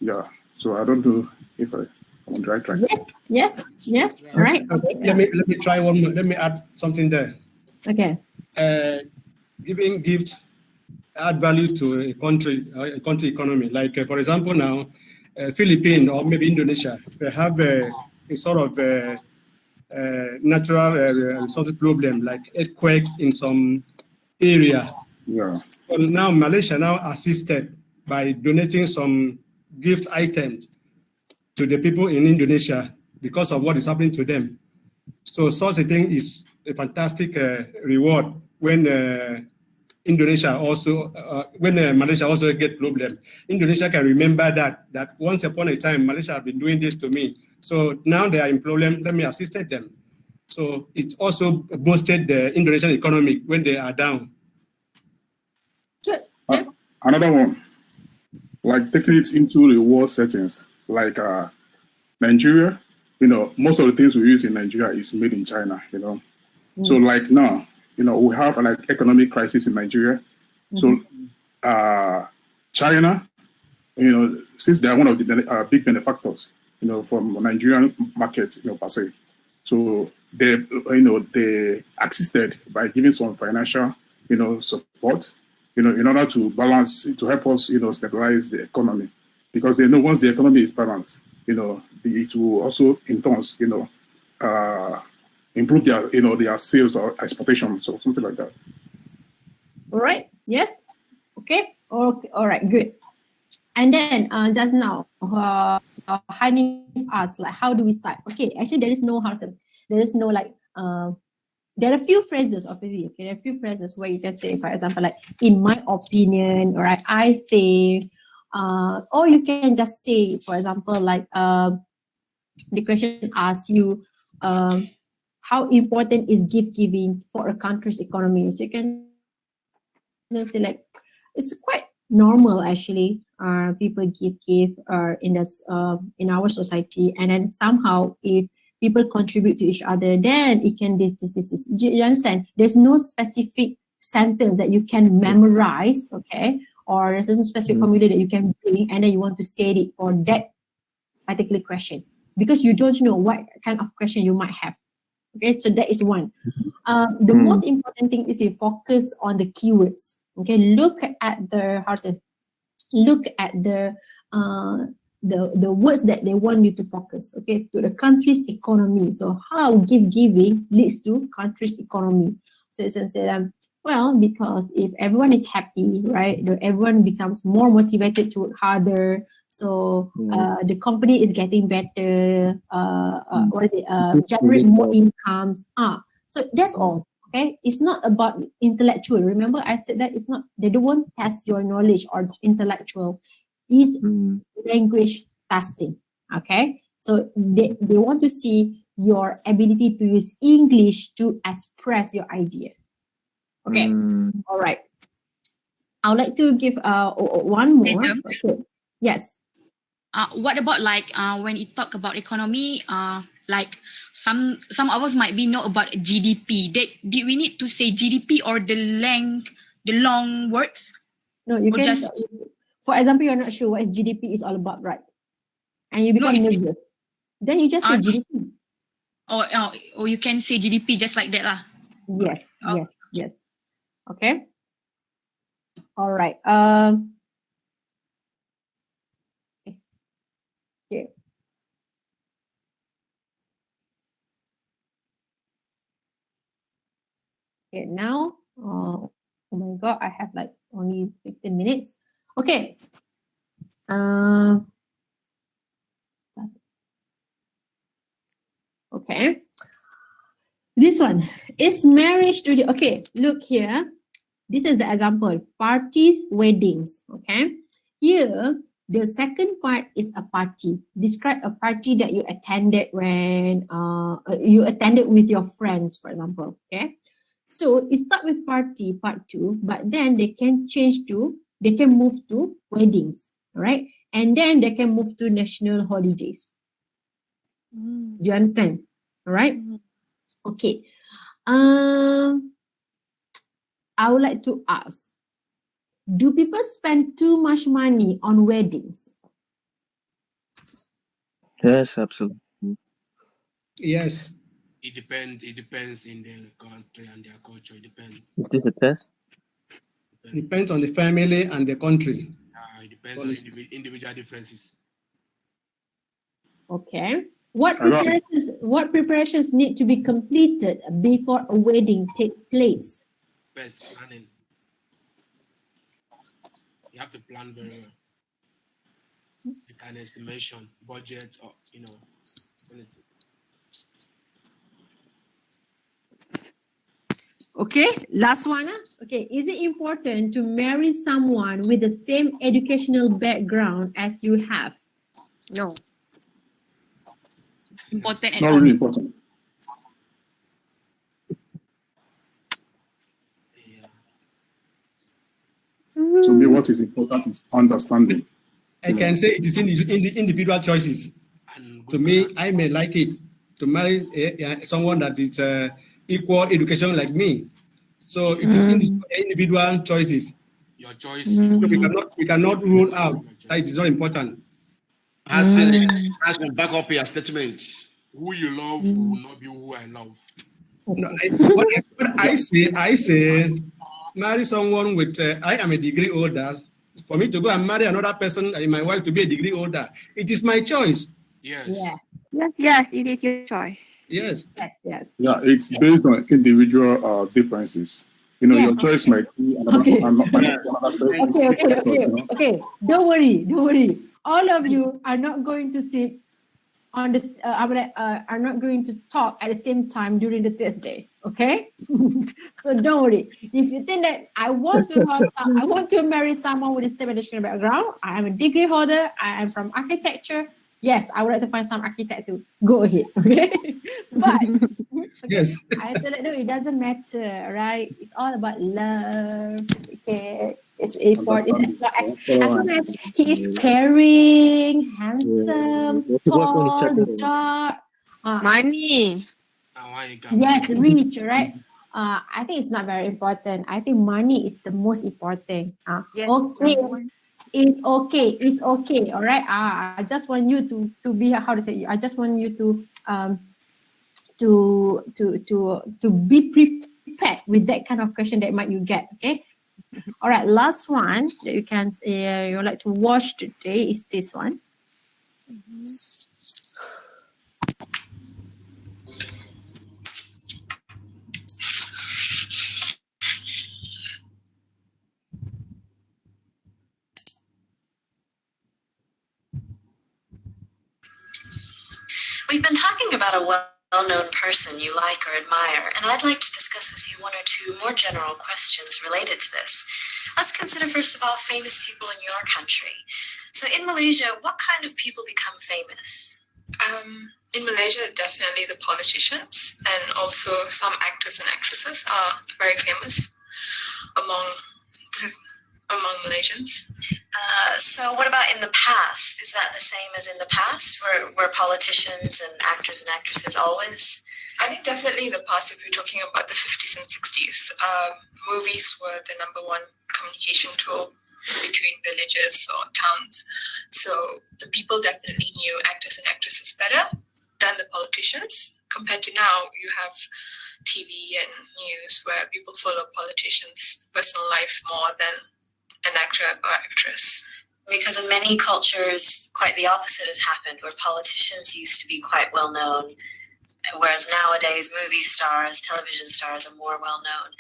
yeah. So I don't know if I'm on the right track. Yes. All right. Let me try one more. Let me add something there. Okay. Giving gifts add value to a country economy. Like for example, now Philippines or maybe Indonesia, they have a sort of natural resources problem, like earthquake in some area. Yeah. So now Malaysia now assisted by donating some gift items to the people in Indonesia because of what is happening to them. So such a thing is a fantastic reward when Indonesia also, when Malaysia also get problem. Indonesia can remember that once upon a time, Malaysia have been doing this to me. So now they are in problem, let me assist them. So it also boosted the Indonesian economy when they are down. Another one, like taking it into the war settings, like Nigeria, most of the things we use in Nigeria is made in China, So like now, we have like economic crisis in Nigeria. So China, since they are one of the big benefactors, from Nigerian market, per se. So they assisted by giving some financial, support, in order to balance, to help us, stabilize the economy, because they know once the economy is balanced, it will also in turns, improve their sales or exportation, so something like that. All right. Yes. Okay. All right. Good. And then just now, Hani asked, like, how do we start? Okay. Actually, there is no like. There are a few phrases, obviously. Okay, there are a few phrases where you can say, for example, like, in my opinion, or I think, or you can just say, for example, like, the question asks you, how important is gift giving for a country's economy? So you can say, like, it's quite normal actually. People give in our society, and then somehow if people contribute to each other, then it can this is. You understand? There's no specific sentence that you can memorize, okay, or there's a specific formula that you can bring, and then you want to say it for that particular question, because you don't know what kind of question you might have. Okay, so that is one. The most important thing is you focus on the keywords. Okay, look at the words that they want you to focus. Okay, to the country's economy. So how gift giving leads to country's economy. So it's said, well, because if everyone is happy, right, everyone becomes more motivated to work harder. So the company is getting better. Generate more incomes. So that's all. Okay, it's not about intellectual. Remember, I said that it's not. They don't want to test your knowledge or intellectual. It's language testing. Okay, so they want to see your ability to use English to express your idea. Okay, all right. I would like to give one more. Madam? Okay. Yes. What about like when you talk about economy, like some of us might be know about GDP. Did we need to say GDP or the long words? No, you or can. just For example, you're not sure what is GDP is all about, right? And you become nervous. Then you just say GDP. Or you can say GDP just like that lah. Yes. Yes. Okay. All right. Okay. Okay, now, oh my God, I have like only 15 minutes. Okay. Okay. This one is marriage to the, okay, look here. This is the example, parties, weddings, okay? Here, the second part is a party. Describe a party that you attended when you attended with your friends, for example, okay? So it start with party, part 2, but then they can move to weddings, all right? And then they can move to national holidays. Do you understand? All right? Okay. I would like to ask, do people spend too much money on weddings? Yes, absolutely. Yes. It depends. It depends in their country and their culture. It depends. Is this a test? Depends on the family and the country. It depends on individual differences. Okay. What preparations need to be completed before a wedding takes place? Best planning. You have to plan very well. The kind of estimation, budget, or anything. Okay, last one. Okay, is it important to marry someone with the same educational background as you have? No. Important at Not all. really important. To me, what is important is understanding. I can say it is in the individual choices. To me, I may like it to marry someone that is equal education like me. So it is individual choices. Your choice. So we cannot rule out that it is not important. I said, I can back up your statement. Who you love will not be who I love. No, what I say, marry someone with, I am a degree holder. For me to go and marry another person, my wife to be a degree holder, it is my choice. Yes. Yeah. Yes, it is your choice. Yes. Yes. Yeah, it's based on individual differences. Your choice might be another. Okay. Okay. Okay. Don't worry. All of you are not going to sit on this. Are not going to talk at the same time during the Thursday. Okay. So don't worry. If you think that I want to marry someone with the same educational background, I am a degree holder. I am from architecture. Yes, I would like to find some architect to go ahead. Okay. But yes, I tell you, no, it doesn't matter, right? It's all about love. Okay. It's important. As long as he is caring, handsome, tall, dark. Money. Yes, rich, right? I think it's not very important. I think money is the most important. Okay. It's okay. All right. I just want you to be, how to say, I just want you to be prepared with that kind of question that might you get. Okay. All right. Last one that you can you would like to watch today is this one. We've been talking about a well-known person you like or admire, and I'd like to discuss with you one or two more general questions related to this. Let's consider, first of all, famous people in your country. So in Malaysia, what kind of people become famous? In Malaysia, definitely the politicians, and also some actors and actresses are very famous among Malaysians. So what about in the past? Is that the same as in the past? Were politicians and actors and actresses always? I think definitely in the past, if you're talking about the 50s and 60s, movies were the number one communication tool between villages or towns. So the people definitely knew actors and actresses better than the politicians. Compared to now, you have TV and news where people follow politicians' personal life more than an actor or actress. because in many cultures, quite the opposite has happened, where politicians used to be quite well known, whereas nowadays movie stars, television stars are more well known.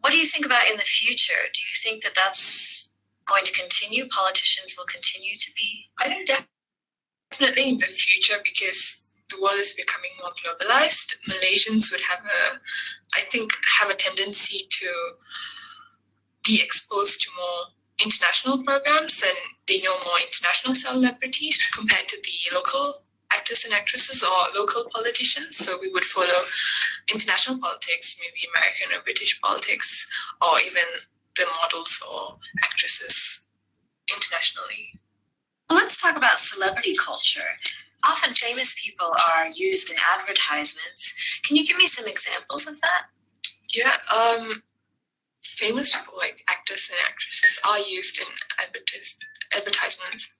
What do you think about in the future? Do you think that that's going to continue? Politicians will continue to be? I think definitely in the future, because the world is becoming more globalized, Malaysians would have a tendency to be exposed to more international programs, and they know more international celebrities compared to the local actors and actresses or local politicians. So we would follow international politics, maybe American or British politics, or even the models or actresses internationally. Well, let's talk about celebrity culture. Often famous people are used in advertisements. Can you give me some examples of that? Yeah, famous people like actors and actresses are used in advertisements,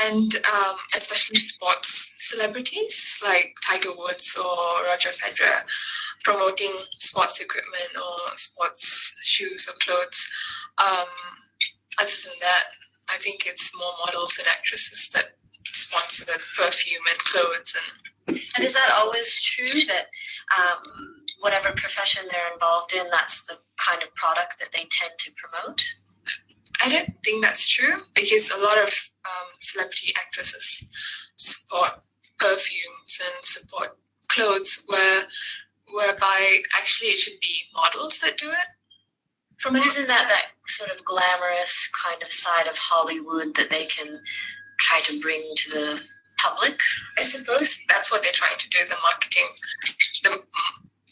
and especially sports celebrities like Tiger Woods or Roger Federer promoting sports equipment or sports shoes or clothes. Other than that, I think it's more models and actresses that sponsor perfume and clothes. And is that always true that whatever profession they're involved in, that's the kind of product that they tend to promote? I don't think that's true, because a lot of celebrity actresses support perfumes and support clothes whereby actually it should be models that do it. But isn't that sort of glamorous kind of side of Hollywood that they can try to bring to the public? I suppose that's what they're trying to do. The marketing, the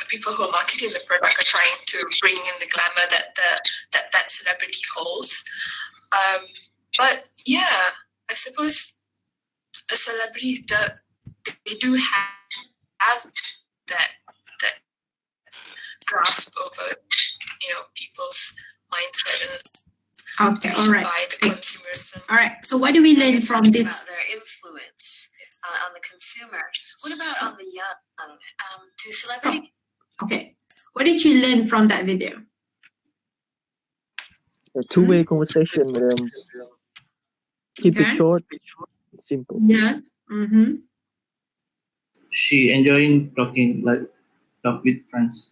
people who are marketing the product are trying to bring in the glamour that celebrity holds. But yeah, I suppose a celebrity they do have that grasp over people's mindset and Okay, all right. by the consumerism. All right. So what do we learn from this? About their influence on the consumer. What about on the young? Do celebrity? Okay. What did you learn from that video? A two-way conversation, madam. Keep it Okay. short, simple. Yes. Mm-hmm. She enjoying talk with friends.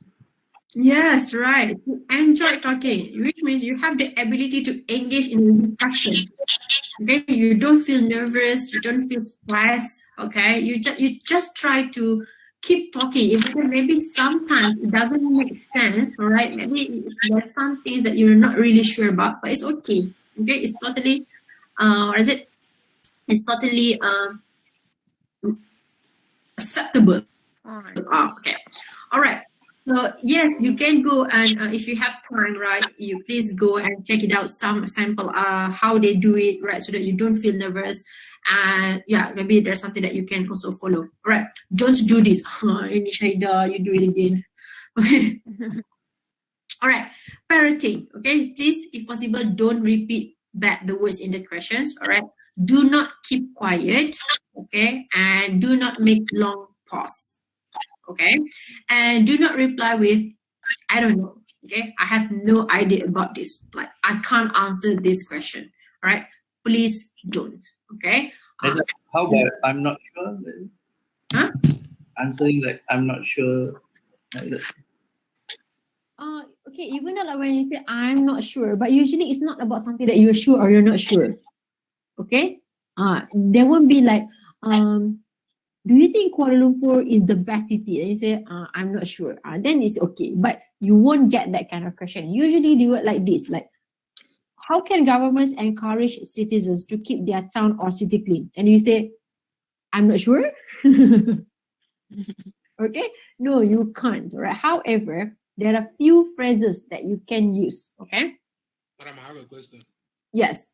Yes, right. You enjoy talking, which means you have the ability to engage in a discussion. Okay, you don't feel nervous, you don't feel stressed. Okay, you just try to keep talking, even maybe sometimes it doesn't make sense. All right, maybe there's some things that you're not really sure about, but it's okay. Okay, it's totally, what is it? It's totally acceptable. Okay, all right. So yes, you can go and if you have time, right, you please go and check it out, some sample how they do it, right, so that you don't feel nervous. And yeah, maybe there's something that you can also follow. All right, don't do this. You do it again. Okay. All right, parroting. Okay, please, if possible, don't repeat back the words in the questions. All right, do not keep quiet. Okay, and do not make long pause. Okay, and do not reply with I don't know. Okay, I have no idea about this. Like, I can't answer this question. All right, please don't. Okay. How about I'm not sure? Huh? Answering like I'm not sure. Like that. Okay, even though like when you say I'm not sure, but usually it's not about something that you're sure or you're not sure. Okay. There won't be like do you think Kuala Lumpur is the best city? And you say, I'm not sure. Then it's okay. But you won't get that kind of question. Usually they work like this, like, how can governments encourage citizens to keep their town or city clean? And you say, I'm not sure. Okay? No, you can't. Right? However, there are few phrases that you can use. Okay? Madam, I have a question. Yes.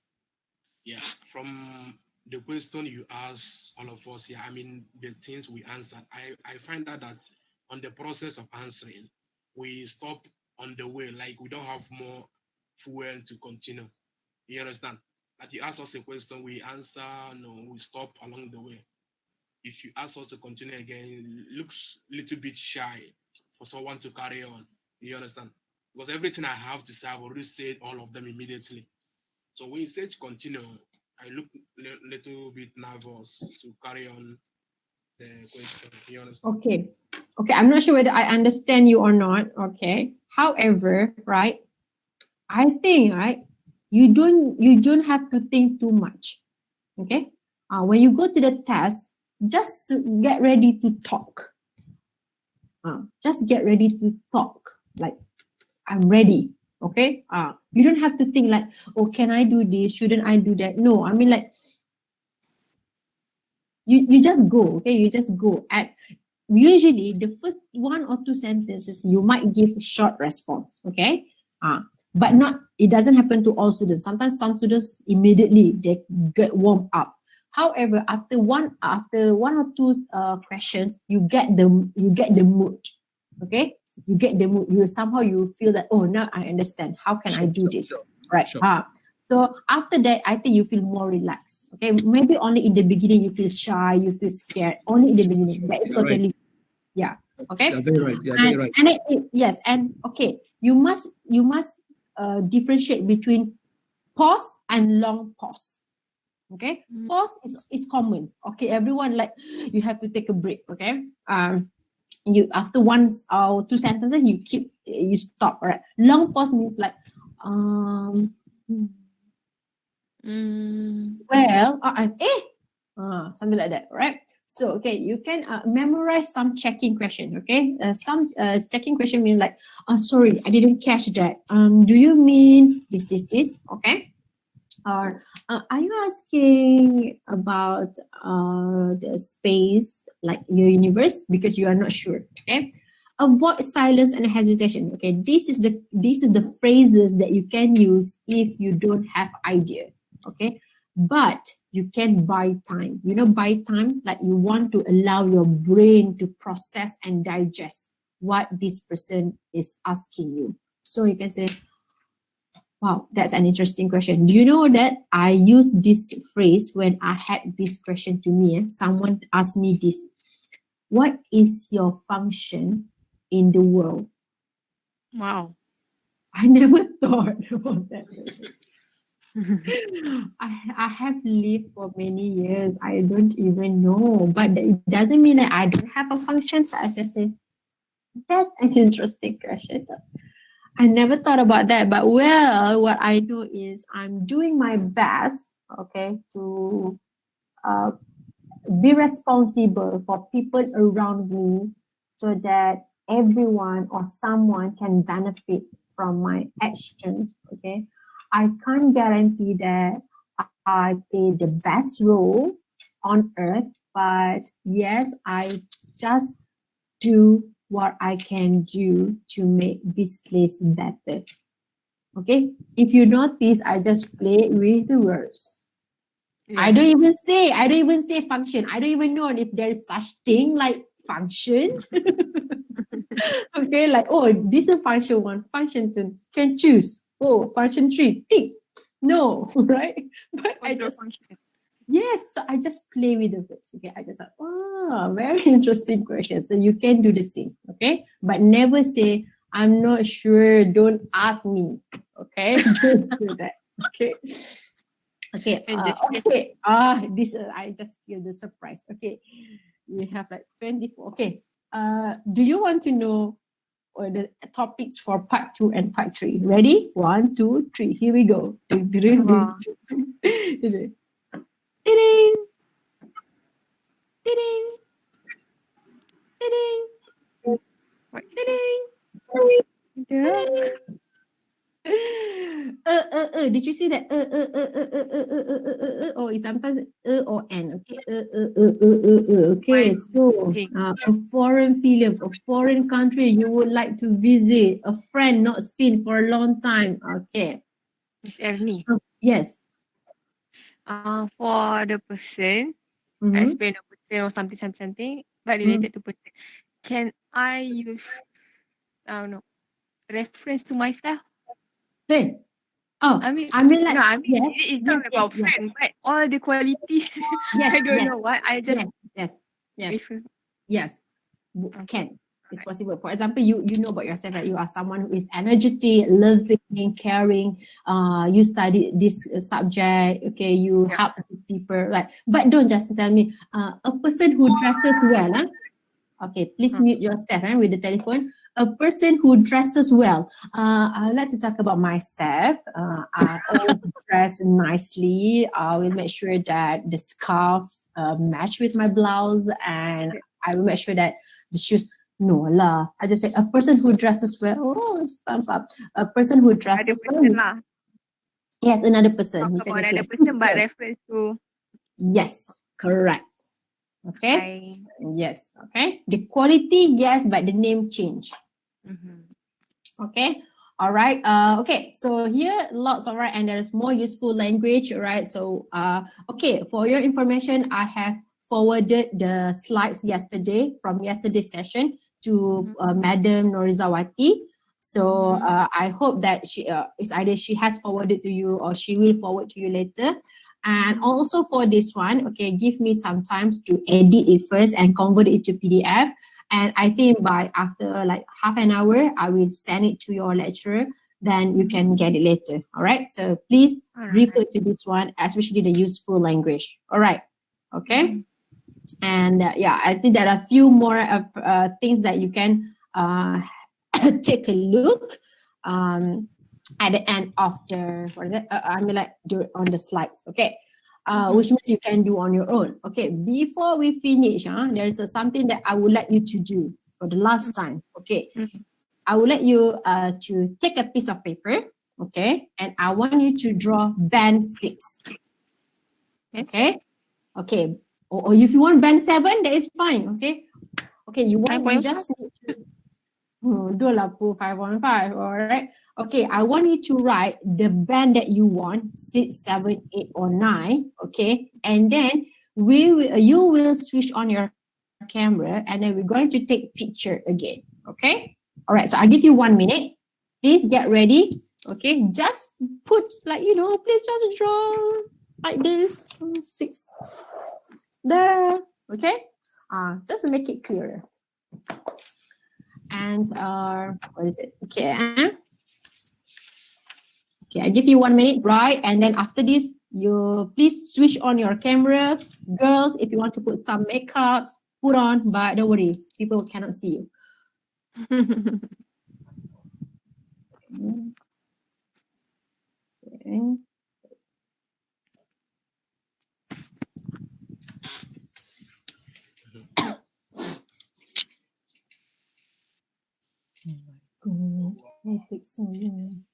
Yeah, from the question you asked all of us here, I mean, the things we answered, I find out that on the process of answering, we stop on the way, like we don't have more fuel to continue. You understand? Like you ask us a question, we answer, no, we stop along the way. If you ask us to continue again, it looks a little bit shy for someone to carry on. You understand? Because everything I have to say, I've already said all of them immediately. So when you say to continue, I look little bit nervous to carry on the question. You understand? Okay. Okay, I'm not sure whether I understand you or not. Okay. However, right, I think, right, you don't have to think too much. Okay. When you go to the test, just get ready to talk. Just get ready to talk. Like, I'm ready. Okay. You don't have to think like, oh, can I do this? Shouldn't I do that? No, I mean like you just go. Okay, you just go. At usually the first 1 or 2 sentences you might give a short response. Okay. But not, it doesn't happen to all students. Sometimes some students immediately they get warmed up. However, after one or two questions, you get the mood. Okay, you get the mood. You somehow you feel that, oh, now I understand. How can I do this? Right. So after that, I think you feel more relaxed. Okay, maybe only in the beginning you feel shy, you feel scared. Only in the beginning. That is You're right. totally yeah. Okay. You're very right. You're very right. And yes, and okay, you must differentiate between pause and long pause. Okay, pause is common. Okay, everyone like you have to take a break. Okay, you after 1 or 2 sentences you stop. Right, long pause means like well something like that. Right. So okay, you can memorize some checking question. Okay, some checking question mean like, sorry, I didn't catch that. Do you mean this? Okay. Or are you asking about the space, like your universe, because you are not sure? Okay. Avoid silence and hesitation. Okay, this is the phrases that you can use if you don't have idea. Okay, but you can buy time. You know, buy time, like you want to allow your brain to process and digest what this person is asking you. So you can say, wow, that's an interesting question. Do you know that I used this phrase when I had this question to me? Someone asked me this. What is your function in the world? Wow. I never thought about that. I have lived for many years. I don't even know. But it doesn't mean that I don't have a function. So I just say, that's an interesting question. I never thought about that, but well, what I know is I'm doing my best, okay, to be responsible for people around me so that everyone or someone can benefit from my actions, okay. I can't guarantee that I play the best role on earth, but yes, I just do what I can do to make this place better. Okay, if you notice, I just play with the words. Yeah. I don't even say function. I don't even know if there's such thing like function. Okay, like, oh, this is function 1, function 2, can choose. Oh, function 3, tick. No, right? But I just yes, so I just play with the words. Okay, I just like, oh, very interesting question. So you can do the same, okay? But never say, I'm not sure, don't ask me. Okay, don't do that. Okay. Okay. Okay. This I just feel the surprise. Okay, we have like 24. Okay. Do you want to know the topics for part 2 and part 3? Ready? 1, 2, 3. Here we go. Wow. Ding-ding. Ding-ding. Did you see that? Or sometimes or n. Okay. Okay. So a foreign film, a foreign country you would like to visit, a friend not seen for a long time. Okay. Miss Ernie. Yes. For the person, explain the person or something, but related to person. Can I use, I don't know, reference to myself? Hey. Oh, I mean like, no, I mean yes, it's not about friend, but all the quality. Yes, I don't know what. I just yes. refer. Yes. Can. It's possible. For example, you know about yourself, right? You are someone who is energetic, loving, caring. You study this subject. Okay, you help people. Like, but don't just tell me a person who dresses well. Huh? Okay, please mute yourself with the telephone. A person who dresses well. I would like to talk about myself. I always dress nicely. I will make sure that the scarf match with my blouse, and I will make sure that the shoes. No lah. I just say a person who dresses well. Oh, it's thumbs up. A person who dresses well. Lah. Yes, another person. Talk You can about just another say person, but super. reference to Yes, correct. Okay. I. Yes. Okay. The quality, yes, but the name change. Okay. All right. Okay. So here, lots of right, and there's more useful language. Right. So, okay. For your information, I have forwarded the slides yesterday from yesterday's session to Madam Norizawati. So I hope that she it's either she has forwarded to you or she will forward to you later. And also for this one, okay, give me some time to edit it first and convert it to PDF. And I think by after like half an hour, I will send it to your lecturer. Then you can get it later. All right. So please refer to this one, especially the useful language. All right. Okay. And yeah, I think there are a few more things that you can take a look at the end of the, what is it? I mean, like on the slides. Okay. Which means you can do on your own. Okay, before we finish, there's something that I would like you to do for the last time. Okay, I would like you to take a piece of paper, okay, and I want you to draw band 6. Okay, okay, or if you want band 7, that is fine. Okay, okay, you just need to do la 515. All right. Okay, I want you to write the band that you want, 6, 7, 8, or 9. Okay, and then you will switch on your camera, and then we're going to take picture again. Okay. All right. So I give you 1 minute. Please get ready. Okay. Just put please just draw like this. 6 there. Okay. Just to make it clearer. And what is it? Okay. Okay, I give you 1 minute, right? And then after this, you please switch on your camera. Girls, if you want to put some makeup, put on, but don't worry, people cannot see you. Okay. Oh my God, it takes so long.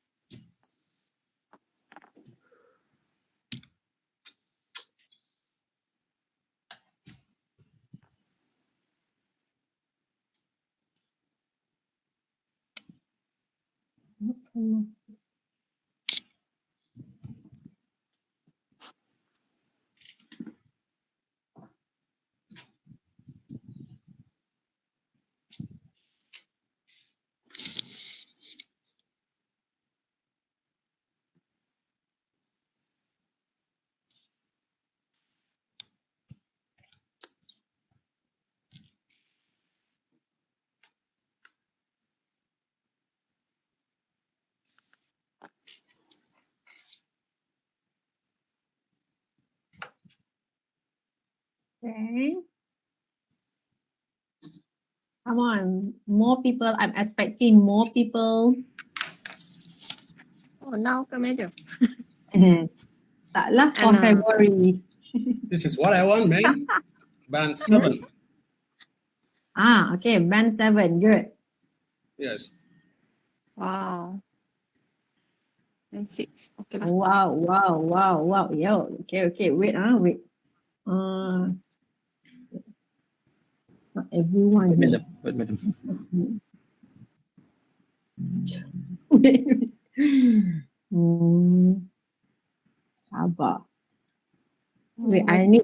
Okay. Come on, more people. I'm expecting more people. Oh, now come aja. Taklah for February. This is what I want, man. Band 7. Okay, band 7. Good. Yes. Wow. And 6. Okay lah. Wow. Yo, okay. Wait. Wait. It's not everyone. Madam. Wait. Sabar. Wait, I need